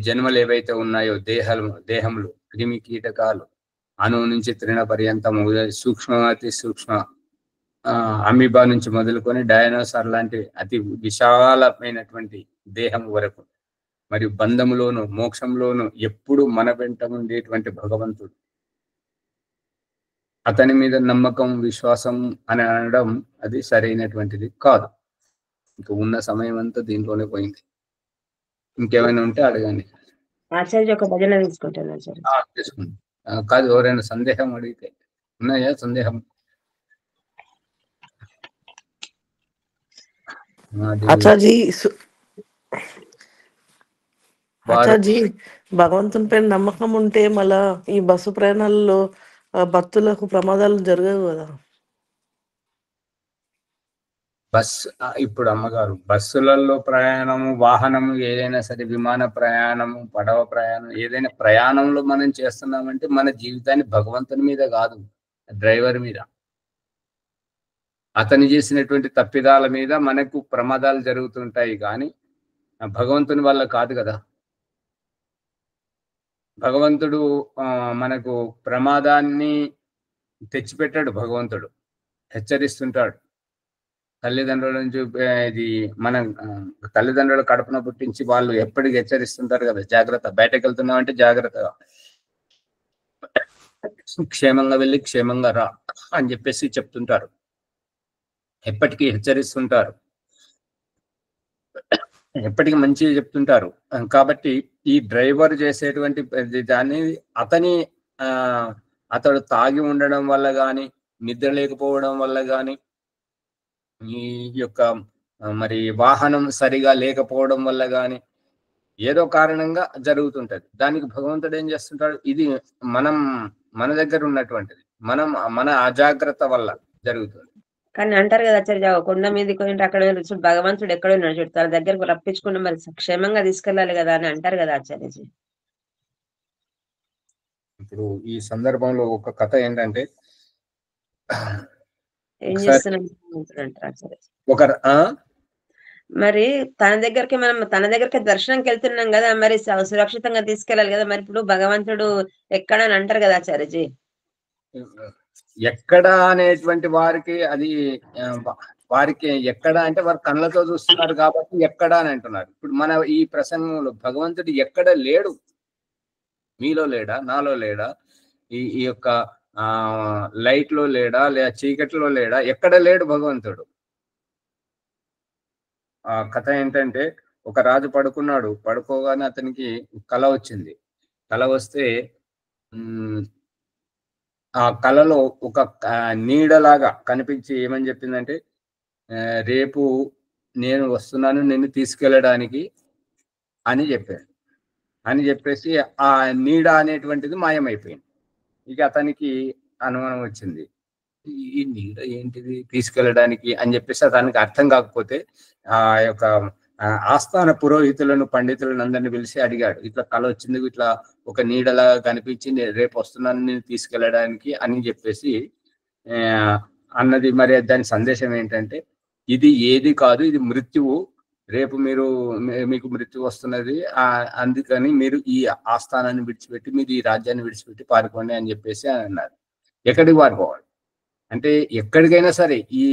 Speaker 1: జన్మలు ఏవైతే ఉన్నాయో దేహములు, క్రిమి కీటకాలు, అణువు నుంచి తృణ పర్యంతం, అతి సూక్ష్మ అమీబా నుంచి మొదలుకొని డైనోసార్ లాంటి అతి విశాలమైనటువంటి దేహం వరకు, మరియు బంధములోను మోక్షంలోను ఎప్పుడు మన వెంట ఉండేటువంటి భగవంతుడు, అతని మీద నమ్మకం విశ్వాసం అని అనడం అది సరైనటువంటిది కాదు. ఇంకా ఉన్న సమయం అంతా దీంట్లోనే పోయింది. ఇంకేమైనా ఉంటే అడగండి.
Speaker 4: ఆచార్య ఒక భజన తీసుకుంటాను ఆచార్య.
Speaker 1: తీసుకోండి. కాదు, ఎవరైనా సందేహం అడిగితే ఉన్నాయా? సందేహం
Speaker 8: ఆచార్జీ భగవంతుని పైన నమ్మకం ఉంటే మళ్ళా ఈ బస్సు ప్రయాణాలలో భక్తులకు ప్రమాదాలు జరగవు కదా.
Speaker 1: ఇప్పుడు అమ్మగారు బస్సులలో ప్రయాణము, వాహనము ఏదైనా సరే, విమాన ప్రయాణము, పడవ ప్రయాణం, ఏదైనా ప్రయాణంలో మనం చేస్తున్నామంటే మన జీవితాన్ని భగవంతుని మీద కాదు, డ్రైవర్ మీద, అతను చేసినటువంటి తప్పిదాల మీద మనకు ప్రమాదాలు జరుగుతుంటాయి. కానీ భగవంతుని వల్ల కాదు కదా. భగవంతుడు మనకు ప్రమాదాన్ని తెచ్చిపెట్టాడు. భగవంతుడు హెచ్చరిస్తుంటాడు. తల్లిదండ్రుల నుంచి ఇది మన తల్లిదండ్రుల కడుపున పుట్టించి వాళ్ళు ఎప్పటికీ హెచ్చరిస్తుంటారు కదా, జాగ్రత్త, బయటకు వెళ్తున్నామంటే జాగ్రత్తగా, క్షేమంగా వెళ్ళి క్షేమంగా రా అని చెప్పేసి చెప్తుంటారు, ఎప్పటికీ హెచ్చరిస్తుంటారు, ఎప్పటికీ మంచిగా చెప్తుంటారు. కాబట్టి ఈ డ్రైవర్ చేసేటువంటి దాన్ని అతడు తాగి ఉండడం వల్ల కానీ, నిద్ర లేకపోవడం వల్ల కానీ, ఈ యొక్క మరి వాహనం సరిగా లేకపోవడం వల్ల కానీ ఏదో కారణంగా జరుగుతుంటది. దానికి భగవంతుడు ఏం చేస్తుంటాడు? ఇది మన దగ్గర ఉన్నటువంటిది, మన అజాగ్రత్త వల్ల జరుగుతుంది.
Speaker 4: కానీ అంటారు కదా ఆచార్య, కొండ మీదకి పోయింటే అక్కడ చూడు భగవంతుడు ఎక్కడ ఉన్నాడు చూడు, తన దగ్గరకు రప్పించుకుని మరి క్షేమంగా తీసుకెళ్ళాలి కదా అని అంటారు కదా ఆచార్యజీ.
Speaker 1: ఇప్పుడు ఈ సందర్భంలో ఒక కథ ఏంటంటే,
Speaker 4: ఏం చేస్తున్నాడు మరి తన దగ్గరికి దర్శనంకి వెళ్తున్నాం కదా, మరి సురక్షితంగా తీసుకెళ్ళాలి కదా. మరి ఇప్పుడు భగవంతుడు ఎక్కడ అని అంటారు కదా ఆచార్యజీ.
Speaker 1: ఎక్కడ అనేటువంటి వారికి ఎక్కడ అంటే వారు కళ్ళతో చూస్తున్నారు కాబట్టి ఎక్కడ అని అంటున్నారు. ఇప్పుడు మన ఈ ప్రసంగంలో భగవంతుడు ఎక్కడ లేడు. మీలో లేడా, నాలో లేడా, ఈ యొక్క లైట్ లో లేడా, లేదా చీకటిలో లేడా, ఎక్కడ లేడు భగవంతుడు. ఆ కథ ఏంటంటే, ఒక రాజు పడుకున్నాడు. పడుకోగానే అతనికి కల వచ్చింది. కల వస్తే ఆ కలలో ఒక నీడలాగా కనిపించి ఏమని చెప్పిందంటే, రేపు నేను వస్తున్నాను నిన్ను తీసుకెళ్ళడానికి అని చెప్పాడు. అని చెప్పేసి ఆ నీడ అనేటువంటిది మాయమైపోయింది. ఇక అతనికి అనుమానం వచ్చింది, ఈ నీడ ఏంటిది తీసుకెళ్ళడానికి అని చెప్పేసి అతనికి అర్థం కాకపోతే ఆ యొక్క ఆస్థాన పురోహితులను, పండితులను అందరిని పిలిచి అడిగాడు. ఇట్లా కళ వచ్చింది, ఇట్లా ఒక నీడలాగా కనిపించి రేపు వస్తున్నాను నేను తీసుకెళ్ళడానికి అని చెప్పేసి అన్నది. మరి దాని సందేశం ఏంటంటే, ఇది ఏది కాదు, ఇది మృత్యువు. రేపు మీకు మృత్యు వస్తున్నది, అందుకని మీరు ఈ ఆస్థానాన్ని విడిచిపెట్టి మీరు ఈ రాజ్యాన్ని విడిచిపెట్టి పారిపోండి అని చెప్పేసి అన్నారు. ఎక్కడికి పారిపోవాలి అంటే ఎక్కడికైనా సరే ఈ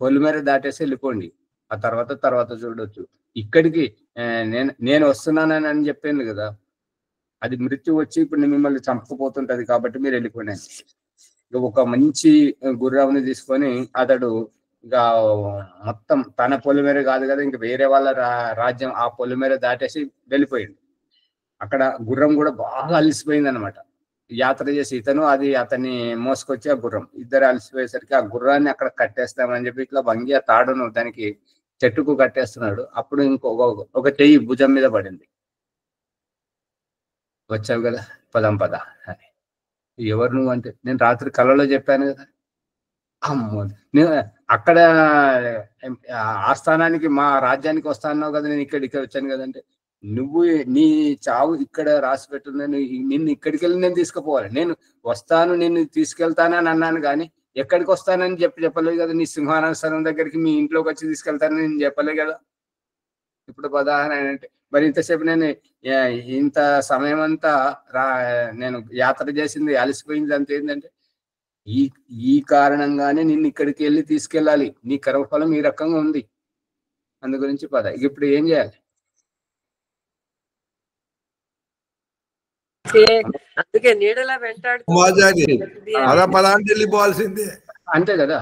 Speaker 1: పొలిమేర దాటేసి వెళ్ళిపోండి, ఆ తర్వాత చూడొచ్చు. ఇక్కడికి నేను వస్తున్నానని అని చెప్పాను కదా, అది మృత్యు వచ్చి ఇప్పుడు మిమ్మల్ని చంపకపోతుంటది కాబట్టి మీరు వెళ్ళిపోయినా. ఒక మంచి గుర్రాన్ని తీసుకొని అతడు ఇక మొత్తం తన పొలిమేర కాదు కదా, ఇంక వేరే వాళ్ళ రాజ్యం ఆ పొలిమేర దాటేసి వెళ్ళిపోయింది. అక్కడ గుర్రం కూడా బాగా అలసిపోయింది అనమాట. యాత్ర చేసి ఇతను అది అతన్ని మోసుకొచ్చి ఆ గుర్రం ఇద్దరు అలసిపోయేసరికి ఆ గుర్రాన్ని అక్కడ కట్టేస్తామని చెప్పి ఇట్లా వంగి ఆ తాడును దానికి చెట్టుకు కట్టేస్తున్నాడు. అప్పుడు ఒక చెయ్యి భుజం మీద పడింది. వచ్చావు కదా, పద అని. ఎవరు నువ్వు అంటే, నేను రాత్రి కలలో చెప్పాను కదా. అమ్మో, నేను అక్కడ ఆస్థానానికి మా రాజ్యానికి వస్తాన్నావు కదా, నేను ఇక్కడ వచ్చాను కదంటే, నువ్వు నీ చావు ఇక్కడ రాసి పెట్టున్నా, నిన్ను ఇక్కడికి వెళ్ళి నేను తీసుకుపోవాలి. నేను వస్తాను నిన్ను తీసుకెళ్తానని అన్నాను కానీ ఎక్కడికి వస్తానని చెప్పలేదు కదా. నీ సింహాసనం దగ్గరికి మీ ఇంట్లోకి వచ్చి తీసుకెళ్తానని నేను చెప్పలేదు కదా. ఇప్పుడు ఉదాహరణ ఏంటంటే, మరి ఇంతసేపు నేను ఇంత సమయం అంతా నేను యాత్ర చేసింది అలసిపోయింది అంత ఏంటంటే ఈ కారణంగానే నిన్ను ఇక్కడికి వెళ్ళి తీసుకెళ్ళాలి. నీ కర్మఫలం ఈ రకంగా ఉంది. అందు గురించి ఇప్పుడు ఏం చేయాలి?
Speaker 6: అందుకే నీడలా వెంటాడుతూ
Speaker 3: వెళ్ళిపోవాల్సిందే
Speaker 1: అంతే కదా.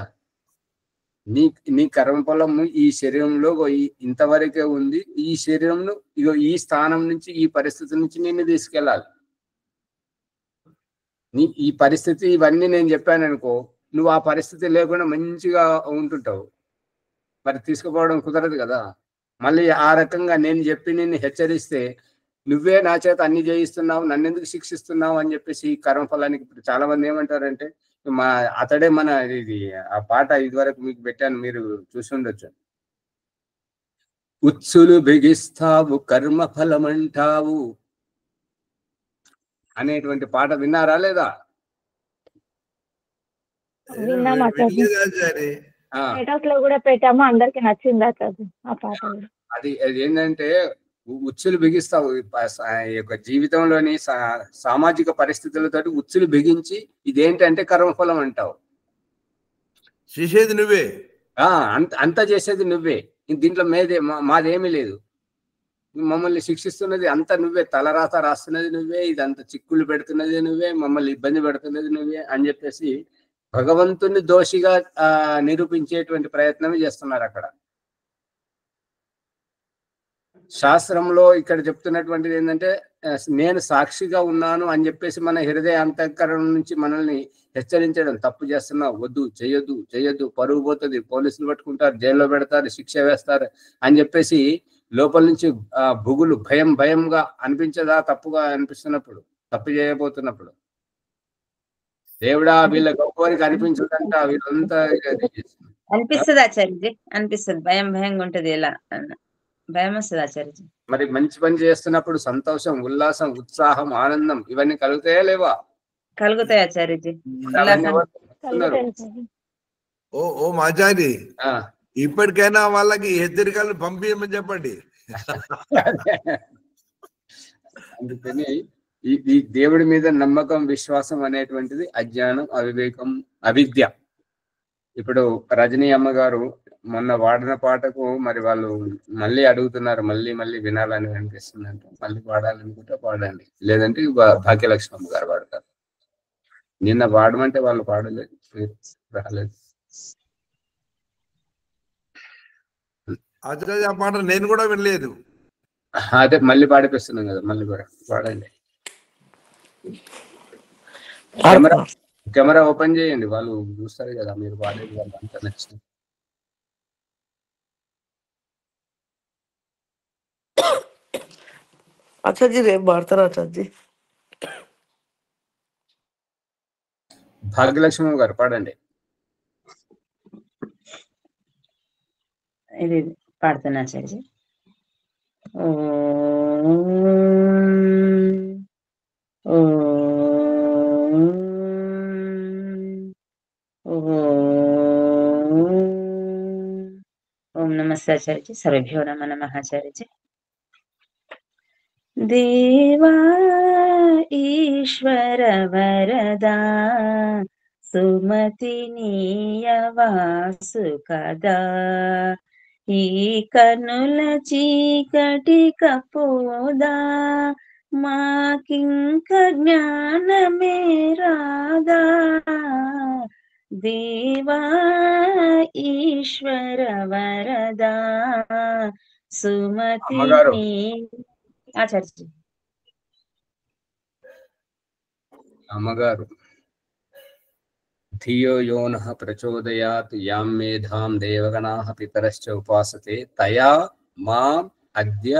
Speaker 1: నీ కర్మఫలం ఈ శరీరంలో ఇంతవరకే ఉంది. ఈ శరీరంలో ఈ స్థానం నుంచి ఈ పరిస్థితి నుంచి నిన్ను తీసుకెళ్ళాలి. ఈ పరిస్థితి ఇవన్నీ నేను చెప్పాను అనుకో, నువ్వు ఆ పరిస్థితి లేకుండా మంచిగా ఉంటుంటావు. మరి తీసుకుపోవడం కుదరదు కదా. మళ్ళీ ఆ రకంగా నేను చెప్పి నిన్ను హెచ్చరిస్తే నువ్వే నా చేత అన్ని చేయిస్తున్నావు, నన్ను ఎందుకు శిక్షిస్తున్నావు అని చెప్పేసి ఈ కర్మఫలానికి ఇప్పుడు చాలా మంది ఏమంటారంటే, అతడే ఇది ఆ పాట ఇదివరకు మీకు పెట్టాను, మీరు చూసి ఉండొచ్చు. ఉత్సులు బిగిస్తావు కర్మఫలమంటావు అనేటువంటి పాట విన్నారా లేదా?
Speaker 2: స్టేటస్ లో కూడా పెట్టాము, అందరికి నచ్చింది ఆ పాట.
Speaker 1: అది ఏంటంటే ఉచ్చులు బిగిస్తావు. యొక్క జీవితంలోని సామాజిక పరిస్థితులతో ఉచ్చులు బిగించి ఇదేంటంటే కర్మఫలం అంటావు.
Speaker 3: చేసేది నువ్వే,
Speaker 1: అంతా చేసేది నువ్వే. దీంట్లో మాదేమీ లేదు. మమ్మల్ని శిక్షిస్తున్నది అంతా నువ్వే, తలరాత రాస్తున్నది నువ్వే, ఇదంతా చిక్కులు పెడుతున్నది నువ్వే, మమ్మల్ని ఇబ్బంది పెడుతున్నది నువ్వే అని చెప్పేసి భగవంతుని దోషిగా నిరూపించేటువంటి ప్రయత్నమే చేస్తున్నారు అక్కడ. శాస్త్రంలో ఇక్కడ చెప్తున్నటువంటిది ఏంటంటే, నేను సాక్షిగా ఉన్నాను అని చెప్పేసి మన హృదయ అంతఃకరణ నుంచి మనల్ని హెచ్చరించడం. తప్పు చేస్తున్నావు, వద్దు, చెయ్యొద్దు, పరుగు పోతుంది, పోలీసులు పట్టుకుంటారు, జైల్లో పెడతారు, శిక్ష వేస్తారు అని చెప్పేసి లోపల నుంచి బుగులు భయంగా అనిపించదా? తప్పుగా అనిపిస్తున్నప్పుడు, తప్పు చేయబోతున్నప్పుడు దేవుడా వీళ్ళ గొప్పవారికి అనిపించదంట, వీళ్ళంతా
Speaker 4: అనిపిస్తుంది ఆచార్యజీ, అనిపిస్తుంది. భయంగా ఉంటది, ఎలా భయం వస్తుంది ఆచార్యజీ.
Speaker 1: మరి మంచి పని చేస్తున్నప్పుడు సంతోషం, ఉల్లాసం, ఉత్సాహం, ఆనందం ఇవన్నీ కలుగుతాయా లేవా?
Speaker 4: కలుగుతాయి ఆచార్యజీ.
Speaker 3: ఓ మాచారి, ఇప్పటికైనా వాళ్ళకి హెచ్చరికలు పంపించమని చెప్పండి.
Speaker 1: అందుకని ఈ దేవుడి మీద నమ్మకం, విశ్వాసం అనేటువంటిది అజ్ఞానం, అవివేకం, అవిద్య. ఇప్పుడు రజనీ అమ్మగారు మొన్న వాడిన పాటకు మరి వాళ్ళు మళ్ళీ అడుగుతున్నారు, మళ్ళీ వినాలని అనిపిస్తుందంటే మళ్ళీ పాడాలనుకుంటే పాడండి, లేదంటే భాగ్యలక్ష్మి అమ్మ గారు పాడతారు. నిన్న పాడమంటే వాళ్ళు పాడలేదు, రాలేదు.
Speaker 3: ఆ పాట నేను కూడా వినలేదు.
Speaker 1: అదే మళ్ళీ పాడిపిస్తున్నాం కదా, మళ్ళీ పాడండి. కెమెరా ఓపెన్ చేయండి, వాళ్ళు చూస్తారు కదా మీరు పాడేది, వాళ్ళు అంతా నచ్చింది.
Speaker 8: ఆచార్య రేపు పాడతారా ఆచార్య?
Speaker 1: భాగ్యలక్ష్మి గారు పాడండి.
Speaker 4: ఇది పాడుతున్నా ఆచార్య. ఓం నమ నమస్తే ఆచార్యజీ. సర్వేభ్యో నమః ఆచార్యజీ. దేవా ఈశ్వర వరదా సుమతి నీయవాసు కదా, ఈ కనుల చీకటి కపోదా, మాకింక జ్ఞానమే రాదా. దేవా ఈశ్వర వరదా సుమతి
Speaker 1: అమ్మగారు
Speaker 4: నీ ఆచార్య
Speaker 1: అమ్మగారు ధియో యోనః ప్రచోదయాత్ యాం మేధాం దేవగణాః పితరశ్చ ఉపాసతే తయా మాం అద్య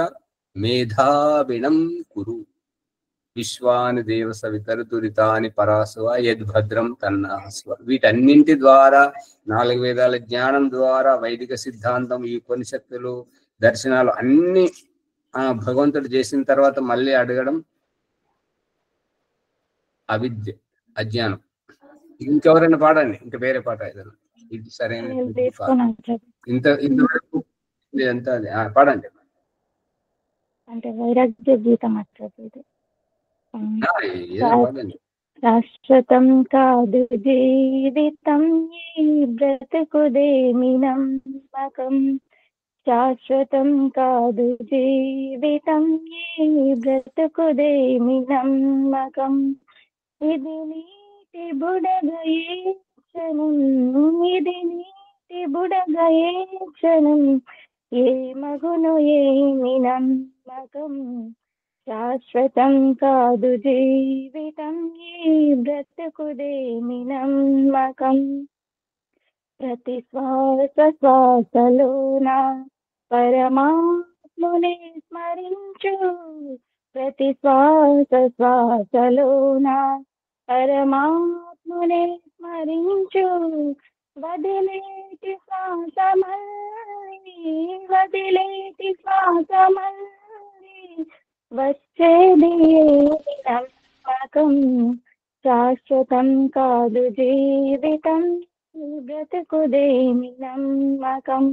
Speaker 1: మేధావినం కురు. విశ్వాని దేవ సవితరుదురితాని పరాసువ యద్భద్రం తన్నాహస్వ. వీటన్నింటి ద్వారా 4 వేదాల జ్ఞానం ద్వారా వైదిక సిద్ధాంతం, ఈ ఉపనిషత్తులు, దర్శనాలు అన్ని భగవంతుడు చేసిన తర్వాత మళ్ళీ అడగడం అవిద్య, అజ్ఞానం. ఇంకెవరైనా పాడండి, ఇంకా వేరే పాట ఏదైనా. ఇది సరైన ఇంతవరకు ఇదంతా పాడండి.
Speaker 2: అంటే వైరాగ్య గీతం అట్లేదు. శాశ్వతం కాదు జీవితం ఈ బ్రతుకుదేమి నమ్మకం, శాశ్వతం కాదు జీవితం ఈ బ్రతుకుదేమి నమ్మకం. ఇది నీటి బుడగయే క్షణం, ఇది నీటి బుడగయే క్షణం, ఏ మగును ఏమి నమ్మకం. శాశ్వతం కాదు జీవితం ఈ బ్రతుకుదేమి నమ్మకం. ప్రతి శ్వాస శ్వాసలోన పరమాత్ముని స్మరించు, ప్రతి శ్వాస శ్వాసలోన పరమాత్ముని స్మరించు. వదిలేటి శ్వాస మళ్ళీ, వదిలేటి శ్వాస మళ్ళీ వచ్చేది ఏమి నమ్మకం. శాశ్వతం కాదు జీవితం బ్రతుకుదేమి నమ్మకం.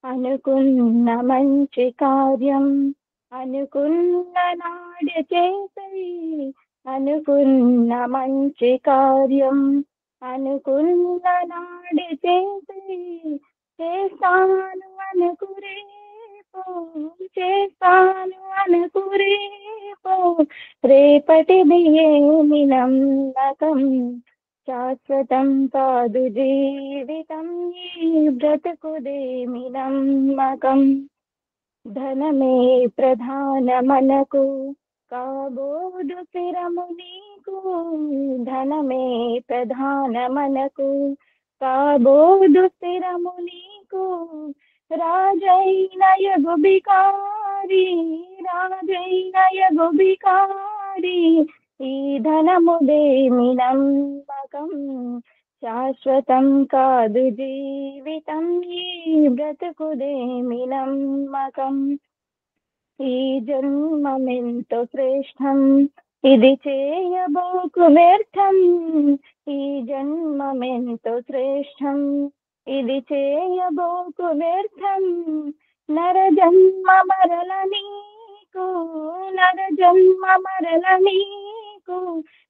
Speaker 2: అనుకున్న మంచి కార్యం అనుకున్న నాడు చేసి, అనుకున్న మంచి కార్యం అనుకున్న నాడు చేసి, చేస్తాను అనుకురేపో, చేస్తాను అనుకురేపో, రేపటిది ఏమి నమ్మకం. శాశ్వతం కాదు జీవితం ఈ బ్రతుకుదేమి నమ్మకం. ధనమే ప్రధాన మనకు కాబోదు స్థిరము నీకు, ధనమే ప్రధాన మనకు కాబోదు స్థిరము నీకు. రాజైన యగు బికారి, రాజైన యగు బికారి, ఈ ధనముదేమి నమ్మకం. శాశ్వతం కాదు జీవితం ఈ బ్రతుకుదేమి నమ్మకం. ఈ జన్మమెంతో శ్రేష్టం ఇది చేయబోకు వ్యర్థం, ఈ జన్మమెంతో శ్రేష్టం ఇది చేయబోకు వ్యర్థం. నరజన్మ మరల నీకు, నరజన్మ మరల నీకు,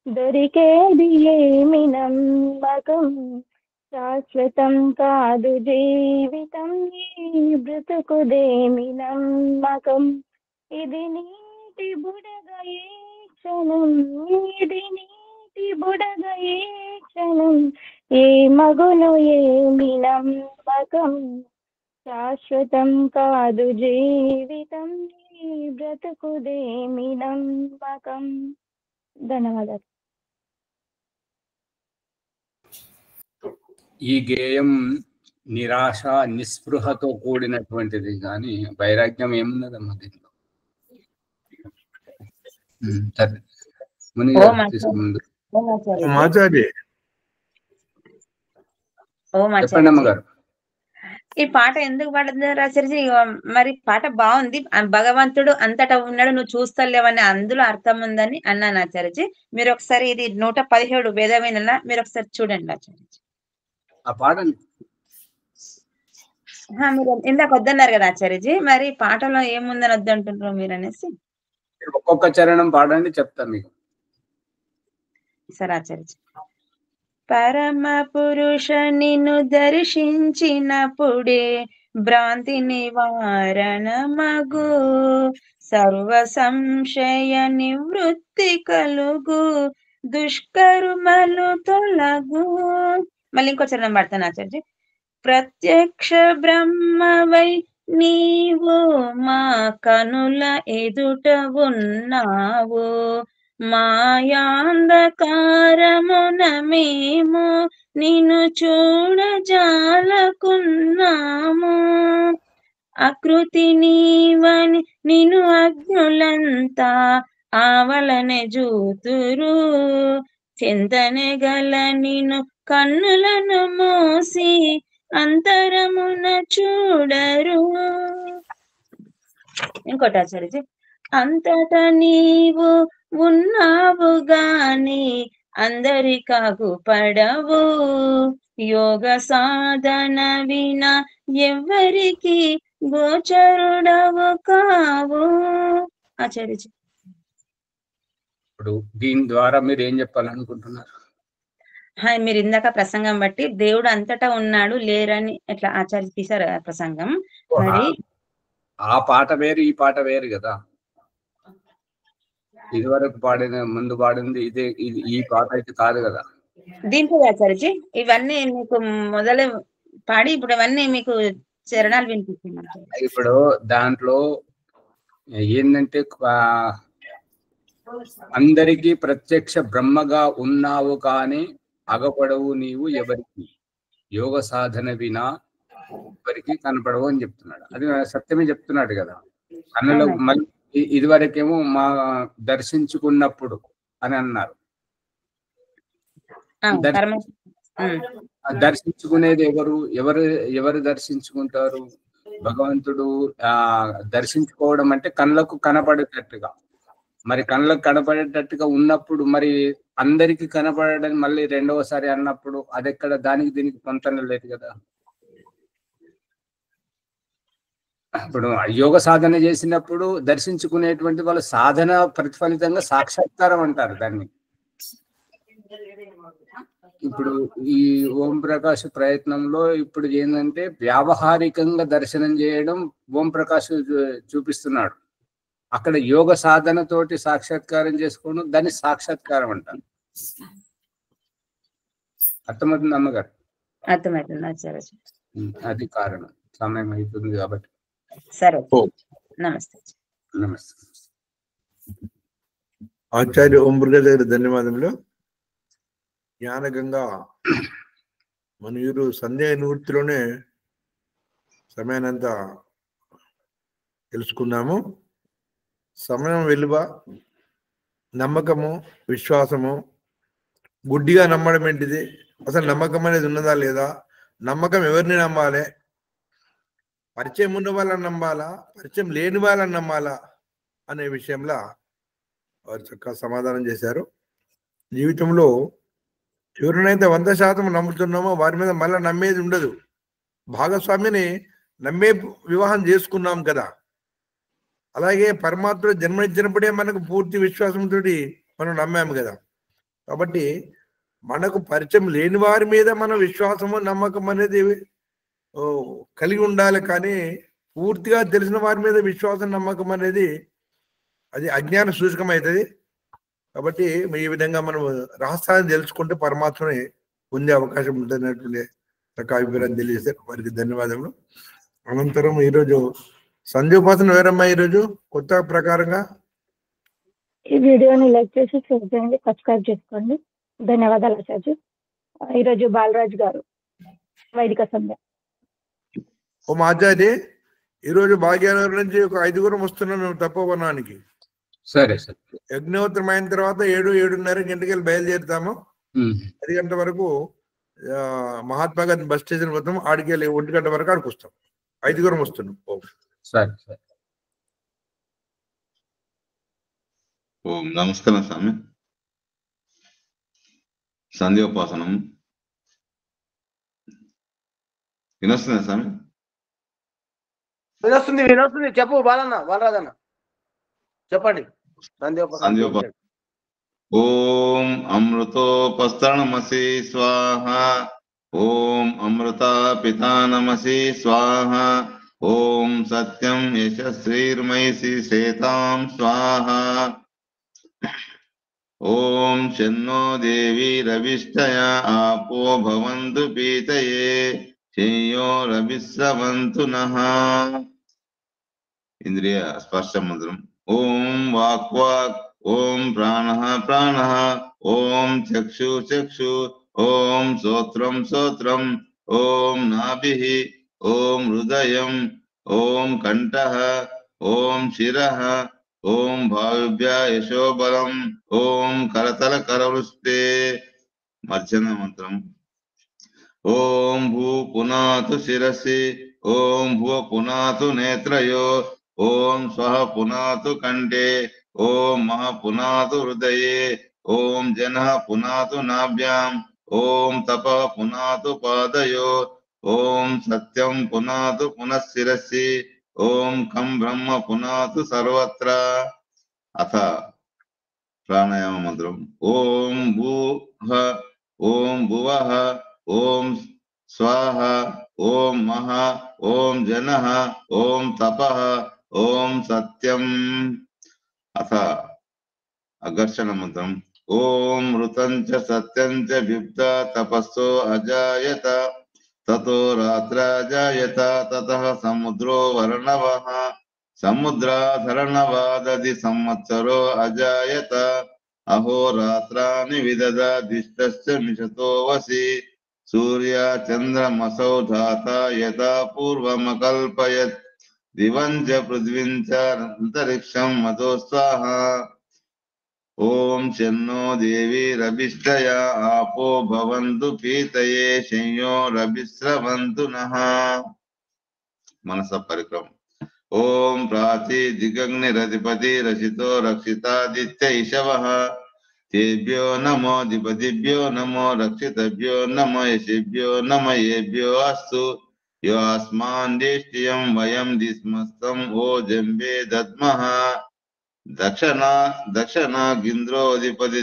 Speaker 2: దొరికేది ఏమి నమ్మకం. శాశ్వతం కాదు జీవితం ఈ బ్రతుకుదేమి నమ్మకం. ఇది నీటి బుడగయే క్షణం, ఇది నీటి బుడగయే క్షణం, ఏ మగును ఏమి నమ్మకం. శాశ్వతం కాదు జీవితం ఈ బ్రతుకుదేమి నమ్మకం. ధన్యవాదాలు.
Speaker 1: ఈ గేయం నిరాశ నిస్పృహతో కూడినటువంటిది, కానీ వైరాగ్యం ఏమున్నదమ్మా దీంట్లో. చెప్పండి అమ్మగారు.
Speaker 4: ఈ పాట ఎందుకు పాడుతున్నారు ఆచార్య? మరి పాట బాగుంది, భగవంతుడు అంతటా ఉన్నాడు నువ్వు చూస్తలేవని అందులో అర్థం ఉందని అన్నాను ఆచార్యజీ. మీరు ఒకసారి ఇది 117 వేదమైన మీరు ఒకసారి చూడండి ఆచార్యజీ.
Speaker 1: ఆ పాడండి.
Speaker 4: మీరు ఇందాక వద్దన్నారు కదా ఆచార్యజీ, మరి పాటలో ఏముందని వద్దంటున్నారు మీరు అనేసి.
Speaker 1: ఒక్కొక్క చరణం పాడండి, చెప్తా మీకు.
Speaker 4: సరే ఆచార్యజీ. పరమ పురుష నిన్ను దర్శించినప్పుడే భ్రాంతి నివారణ మగు, సర్వ సంశయ నివృత్తి కలుగు, దుష్కర్మలు తొలగు. మళ్ళీ ఇంకో చరణం పడతాను ఆచార్యజీ. ప్రత్యక్ష బ్రహ్మవై నీవు మా కనుల ఎదుట ఉన్నావు, మాయాంధకారమున మేము నిన్ను చూడజాలకున్నాము. ఆకృతి నీవని నిన్ను అజ్ఞులంతా ఆవలనే జూతురు, చింతనే గల నిన్ను కన్నులను మూసి అంతరమున చూడరు. ఇంకోటి ఆచార్యజీ. అంతట నీవు ఉన్నావు గాని అందరికాగు పడవు, యోగ సాధన వినా ఎవ్వరికి గోచరుడవు కావు. ఆచార్యజీ.
Speaker 1: ఇప్పుడు దీని ద్వారా మీరు ఏం చెప్పాలనుకుంటున్నారు?
Speaker 4: మీరు ఇందాక ప్రసంగం బట్టి దేవుడు అంతటా ఉన్నాడు లేరని ఎట్లా ఆచార్య తీశారు ప్రసంగం. మరి
Speaker 1: ఆ పాట వేరు, ఈ పాట వేరు కదా. ఇదివరకు పాడిన, ముందు పాడింది ఇదే, ఇది ఈ పాట అయితే కాదు కదా.
Speaker 4: దీంట్లో ఆచార్యజీ ఇవన్నీ మీకు మొదలు పాడి ఇప్పుడు ఇవన్నీ మీకు చరణాలు వినిపిస్తున్నారు.
Speaker 1: ఇప్పుడు దాంట్లో ఏంటంటే అందరికీ ప్రత్యక్ష బ్రహ్మగా ఉన్నావు కానీ అగపడవు నీవు ఎవరికి, యోగ సాధన వినా ఎవరికి కనపడవు అని చెప్తున్నాడు. అది సత్యమే చెప్తున్నాడు కదా. కన్నులో మళ్ళీ ఇదివరకేమో మా దర్శించుకున్నప్పుడు అని అన్నారు. దర్శించుకునేది ఎవరు దర్శించుకుంటారు? భగవంతుడు దర్శించుకోవడం అంటే కళ్ళకు కనపడేటట్టుగా. మరి కళ్ళకు కనపడేటట్టుగా ఉన్నప్పుడు మరి అందరికి కనపడడం మళ్ళీ రెండవసారి అన్నప్పుడు అది ఎక్కడ? దానికి దీనికి పొంతన లేదు కదా. ఇప్పుడు యోగ సాధన చేసినప్పుడు దర్శించుకునేటువంటి వాళ్ళు సాధన ప్రతిఫలితంగా సాక్షాత్కారం అంటారు దాన్ని. ఇప్పుడు ఈ ఓం ప్రకాశ్ ప్రయత్నంలో ఇప్పుడు ఏంటంటే వ్యావహారికంగా దర్శనం చేయడం ఓం ప్రకాశ్ చూపిస్తున్నాడు. అక్కడ యోగ సాధనతోటి సాక్షాత్కారం చేసుకోవడం దాన్ని సాక్షాత్కారం అంటారు. అర్థమవుతుంది అమ్మగారు?
Speaker 4: అర్థమవుతుంది ఆచార్య.
Speaker 1: అది కారణం. సమయం అవుతుంది కాబట్టి
Speaker 4: సరే, నమస్తే.
Speaker 1: నమస్తే
Speaker 3: ఆచార్య ఓం మురుగ గారి ధన్యవాదములు. జ్ఞానగంగా మన వీరు సంధ్యా నివృత్తిలోనే సమయానంతా తెలుసుకున్నాము. సమయం విలువ, నమ్మకము, విశ్వాసము, గుడ్డిగా నమ్మడం ఏంటిది, అసలు నమ్మకం అనేది ఉన్నదా లేదా, నమ్మకం ఎవరిని నమ్మాలి, పరిచయం ఉన్న వాళ్ళని నమ్మాలా, పరిచయం లేని వాళ్ళని నమ్మాలా అనే విషయంలో వారు చక్కగా సమాధానం చేశారు. జీవితంలో ఎవరినైతే 100% నమ్ముతున్నామో వారి మీద మళ్ళీ నమ్మేది ఉండదు. భాగస్వామిని నమ్మే వివాహం చేసుకున్నాం కదా, అలాగే పరమాత్మ జన్మనిచ్చినప్పుడే మనకు పూర్తి విశ్వాసంతో మనం నమ్మాము కదా. కాబట్టి మనకు పరిచయం లేని వారి మీద మన విశ్వాసము, నమ్మకం అనేది కలిగి ఉండాలి. కానీ పూర్తిగా తెలిసిన వారి మీద విశ్వాసం, నమ్మకం అనేది అది అజ్ఞాన సూచకం అవుతుంది. కాబట్టి ఈ విధంగా మనం రహస్యాన్ని తెలుసుకుంటే పరమాత్మని పొందే అవకాశం ఉంటున్నటువంటి అభిప్రాయం తెలియజేశారు. వారికి ధన్యవాదములు. అనంతరం ఈరోజు సంధ్యోపాసన వేరమ్మా ఈరోజు కొత్త ప్రకారంగా
Speaker 2: ఈ వీడియోని లైక్ చేసి షేర్ చేయండి, సబ్స్క్రైబ్ చేసుకోండి. ధన్యవాదాలు ఆచార్య. ఈరోజు బాలరాజ్ గారు వైదిక సంధ్య.
Speaker 3: ఓ ఆచార్య, ఈరోజు భాగ్యనగర్ నుంచి ఒక 5గురం వస్తున్నాం మేము తపోవనానికి.
Speaker 1: సరే సార్.
Speaker 3: యజ్ఞోత్తరం అయిన తర్వాత 7-7:30 గంటకి బయలుదేరుతాము. 10 గంటల వరకు మహాత్మా గాంధీ బస్ స్టేషన్ పోతాం. ఆడికి వెళ్ళి 1 గంట వరకు ఆడికి వస్తాం. 5గురం వస్తున్నాం.
Speaker 1: సరే సరే.
Speaker 9: ఓం నమస్కారం స్వామి. సంధ్యోపాసనం వినొస్తుందా స్వామి?
Speaker 5: వినొస్తుంది వినొస్తుంది. చెప్పు బాలన్న బాలరాజన్న చెప్పండి.
Speaker 9: సంధ్యోప ఓం అమృతోపస్తరణమసి స్వాహ. ఓం అమృత పితానమసి స్వాహ. ఓం సత్యం యశశ్రీర్మయసి శ్వేతాం స్వాహ. ఓం శన్నో దేవి రవిష్టయ ఆపో భవంతు పీతయే శేయో రవిశ్రవంతు నః. ఇంద్రియ స్పర్శ మంత్రం. ఓం వాక్ వాక్. ఓం ప్రాణః ప్రాణః. ఓం చక్షు చక్షు. ఓం శ్రోత్రం శ్రోత్రం. ఓం నాభిః. ఓం హృదయం. ఓం కంఠః. ఓం శిరః. ఓం భావ్య యశోబలం. ఓం కరతల కరవృష్టే. మర్జన మంత్రం. ఓం భూ పునాతు శిరసి. ఓం భువ పునాతు నేత్రయో. ఓం స్వః పునాతు కంఠే. ఓం మహ పునాతు హృదయే. ఓం జనః పునాతు నాభ్యాం. ఓం తపః పునాతు పాదయో. ఓం సత్యం పునాతు పునఃశిరసి. ఓం కం బ్రహ్మ పునాతు సర్వత్ర. అథ ప్రాణాయామ మంత్రం. ఓం భూః. ఓం భువః. ఓం స్వాహ. ఓం మహ. ఓం జనః. ఓం తపః. ఓం సత్యం. అథ అఘర్షణ మంత్రం. ఓం మృతం చ సత్యం చ బిబ్ద తపస్సో అజాయత. తతో రాత్రాజాయత. తతః సముద్రో వర్ణవః. సముద్రాధరణవాదది సంవత్సరో అజాయత. అహోరాత్రాని విదదాదిష్టశ్చ మిషతో వసి. సూర్య చంద్రమసౌ ధాత యథా పూర్వమకల్పయత్. దివం చ పృథ్వీం చ అంతరిక్షం మదో స్వాహ. ఓం శన్నో దేవి రవిష్టయ ఆపో భవంతు పీతయే శయ్యో రవిశ్రవంతు నః. మనస పరిక్రమం. ఓం ప్రాచీ దిగగ్నిరధిపతి రచితో రక్షితాదిత్య ఇషవః. తేభ్యో నమో ధిపతిభ్యో నమో రక్షితభ్యో నమో యశిభ్యో నమ ఏభ్యో అస్తు. యో అస్మాన్ దేష్టియం వయం దిస్మస్తం ఓ జంబే దద్మః. దక్షిణాగింద్రోధిపతి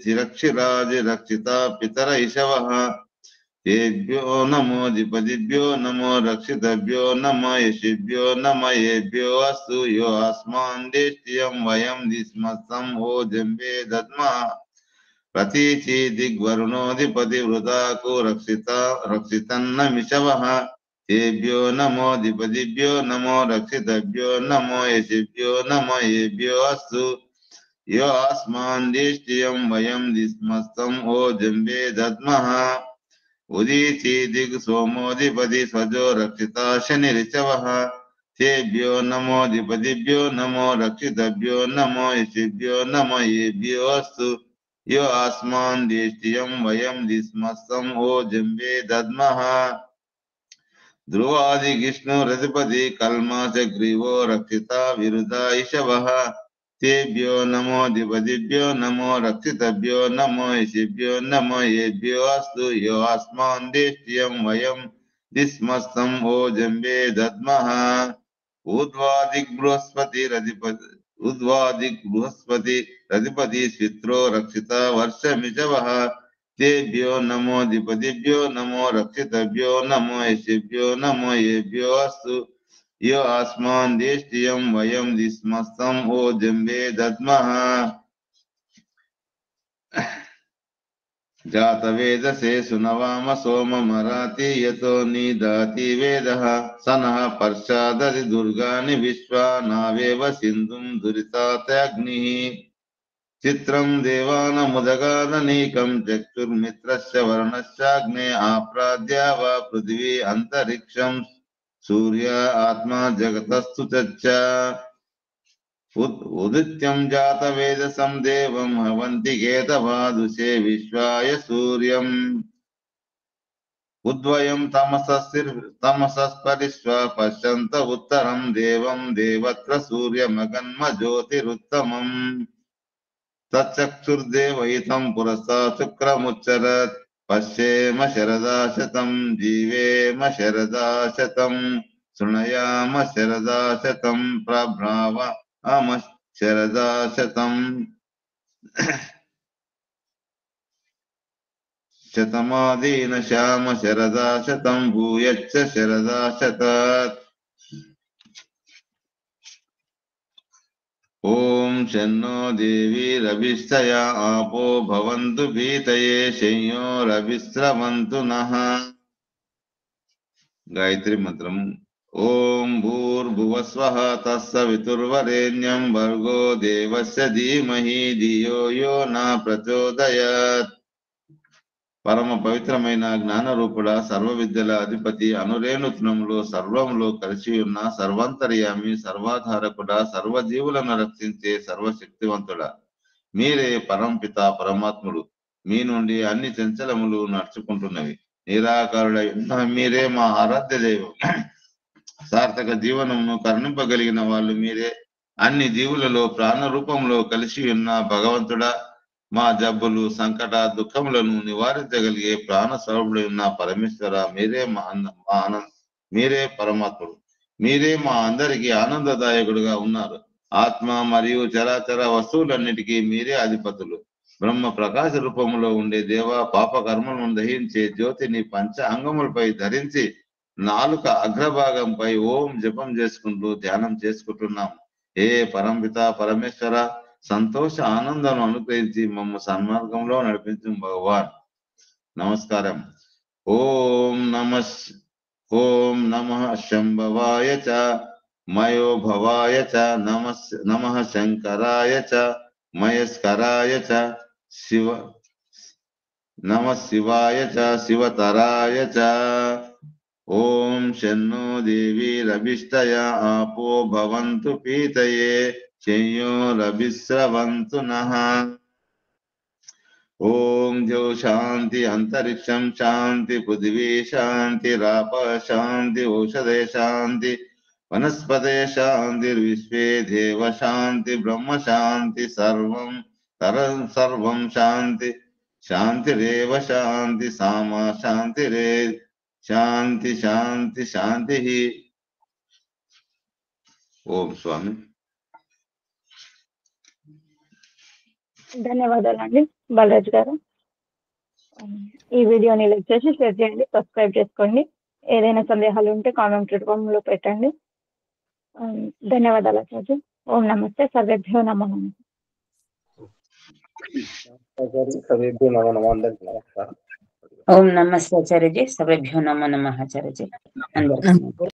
Speaker 9: చిరక్షిరాజి రక్షిత పితర ఇషవః. తేభ్యో నమో ధిపతిభ్యో నమో రక్షితభ్యో నమ యశిభ్యో నమ ఏభ్యో అస్తు. యో అస్మాన్ దేష్టియం వయం దిస్మస్తం ఓ జంబే దద్మః. ప్రతీచి దిగ్వరుణోధిపతి వృదాకు రక్షితన్నమిషవః. తేభ్యో నమో ధిపతిభ్యో నమో రక్షితభ్యో నమో యశిభ్యో నమ ఏభ్యో అస్తు. యో అస్మాన్ దేష్టియం వయం దిస్మస్తం ఓ జంబే దద్మః. ఉదీచి దిగ్ సోమోధిపతి స్వజో రక్షిత శనిరిషవః. తేభ్యో నమో ధిపతిభ్యో నమో రక్షితభ్యో నమో యశిభ్యో నమ ఏభ్యో అస్తు. యో అస్మాన్ దేష్టియం వయం దిస్మస్తం ఓ జంబే దద్మః. ధ్రువాది విష్ణు రధిపతి కల్మాస గ్రీవో రక్షిత విరుధ ఇషవః. తేభ్యో నమో ధిపతిభ్యో నమో రక్షితభ్యో నమో యశిభ్యో నమ ఏభ్యో అస్తు. యో అస్మాన్ దేష్టియం వయం దిస్మస్తం ఓ జంబే దద్మః. ఊర్ధ్వాదిక్ బృహస్పతి రధిపతి స్విత్రో రక్షిత వర్షమిషవః. తేభ్యో నమో ధిపతిభ్యో నమో రక్షితభ్యో నమో యశిభ్యో నమ ఏభ్యో అస్తు. యో అస్మాన్ దేష్టియం వయం దిస్మస్తం ఓ జంబే దద్మః. జాతవేదసే సునవామ సోమమరాతి యతో నిదాతి వేదః. సనః పర్షాదది దుర్గాని విశ్వా నావేవ సింధుం దురితాత్యగ్నిః. చిత్రం దేవానముదగాదనీకం చక్షుర్మిత్రస్య వరుణశ్చాగ్నే ఆప్రాద్య వా పృథివీ అంతరిక్షం. సూర్య ఆత్మా జగతస్తు చ. ఉదిత్యం జాతవేదసం దేవం హవంతి కేతవాదుషే విశ్వాయ సూర్యం. ఉద్వయం తమసస్పరిశ్వ పశ్యంత ఉత్తరం దేవం దేవత్ర సూర్యమగన్మ జ్యోతిరుత్తమం. తచ్చక్షుర్దేవయితం పురస్తా శుక్రముచ్చరత్. పశ్యేమ శరదా శతం జీవేమ శరదా శతం. శృణయామ శరదా శతం ప్రభ్రావామ శరదా శతం శతమాదీన శ్యామ శరదా శతం భూయచ్చ శరదా శతాత్. ఓం శన్నో దేవీరభిష్టయ ఆపో భవంతు భీతయే శయ్యోరభిస్రవంతు నః. గాయత్రి మంత్రం. ఓం భూర్భువస్వః తస్సవితుర్వరేణ్యం భర్గో దేవస్య ధీమహి ధియో యో న ప్రచోదయాత్. పరమ పవిత్రమైన జ్ఞాన రూపుడ సర్వ విద్యల అధిపతి అనురేణుత్నములో సర్వంలో కలిసి ఉన్న సర్వాంతర్యామి సర్వాధారకుడ సర్వజీవులను రక్షించే సర్వశక్తివంతుడ మీరే పరంపిత పరమాత్ముడు. మీ నుండి అన్ని చంచలములు నడుచుకుంటున్నవి. నిరాకారుడై ఉన్న మీరే మా ఆరాధ్య దైవం. సార్థక జీవనమును కరుణింపగలిగిన వాళ్ళు మీరే. అన్ని జీవులలో ప్రాణ రూపంలో కలిసి ఉన్న భగవంతుడా, మా జబ్బులు సంకట దుఃఖములను నివారించగలిగే ప్రాణ స్వరూపుడై ఉన్న పరమేశ్వర మీరే మీరే పరమాత్ముడు. మీరే మా అందరికీ ఆనందదాయకుడుగా ఉన్నారు. ఆత్మ మరియు చరాచర వస్తువులన్నిటికీ మీరే అధిపతులు. బ్రహ్మ ప్రకాశ రూపంలో ఉండే దేవ పాప కర్మలను దహించే జ్యోతిని పంచ అంగములపై ధరించి నాలుక అగ్రభాగంపై ఓం జపం చేసుకుంటూ ధ్యానం చేసుకుంటున్నాం. ఏ పరంపిత పరమేశ్వర సంతోష ఆనందం అనుగ్రహించి మమ్మ సన్మార్గంలో నడిపించు భగవాన్. నమస్కారం. ఓం నమః శంభవాయ చ మయో భవాయ చ నమః శంకరాయ చ మయస్కరాయ చ నమః శివాయ చ శివతరాయ చ. ఓం శన్నో దేవీరభిష్టయ ఆపో భవంతు పీతయే శయ్యోరభిస్రవంతు నః. ఓం ద్యౌ శాంతి అంతరిక్షం శాంతి పృథివీ శాంతి రాప శాంతి ఔషధే శాంతి వనస్పతే శాంతి విశ్వే దేవ శాంతి బ్రహ్మ శాంతి సర్వం శాంతి శాంతిరేవ శాంతి సామా శాంతిరే శాంతి శాంతి శాంతి. ఓం స్వామి.
Speaker 2: ధన్యవాదాలండి బాలరాజు గారు. ఈ వీడియోని లైక్ చేసి షేర్ చేయండి, సబ్స్క్రైబ్ చేసుకోండి. ఏదైనా సందేహాలు ఉంటే కామెంట్ రూపంలో పెట్టండి. ధన్యవాదాలు ఆచార్య. ఓం నమస్తే. సర్వేభ్యో నమః.
Speaker 1: సర్వేభ్యో నమో నమః. అందరికీ నమస్కారం.
Speaker 4: ఓం నమస్తే ఆచార్యజీ. సర్వేభ్యో నమో నమః ఆచార్యజీ. అందరికీ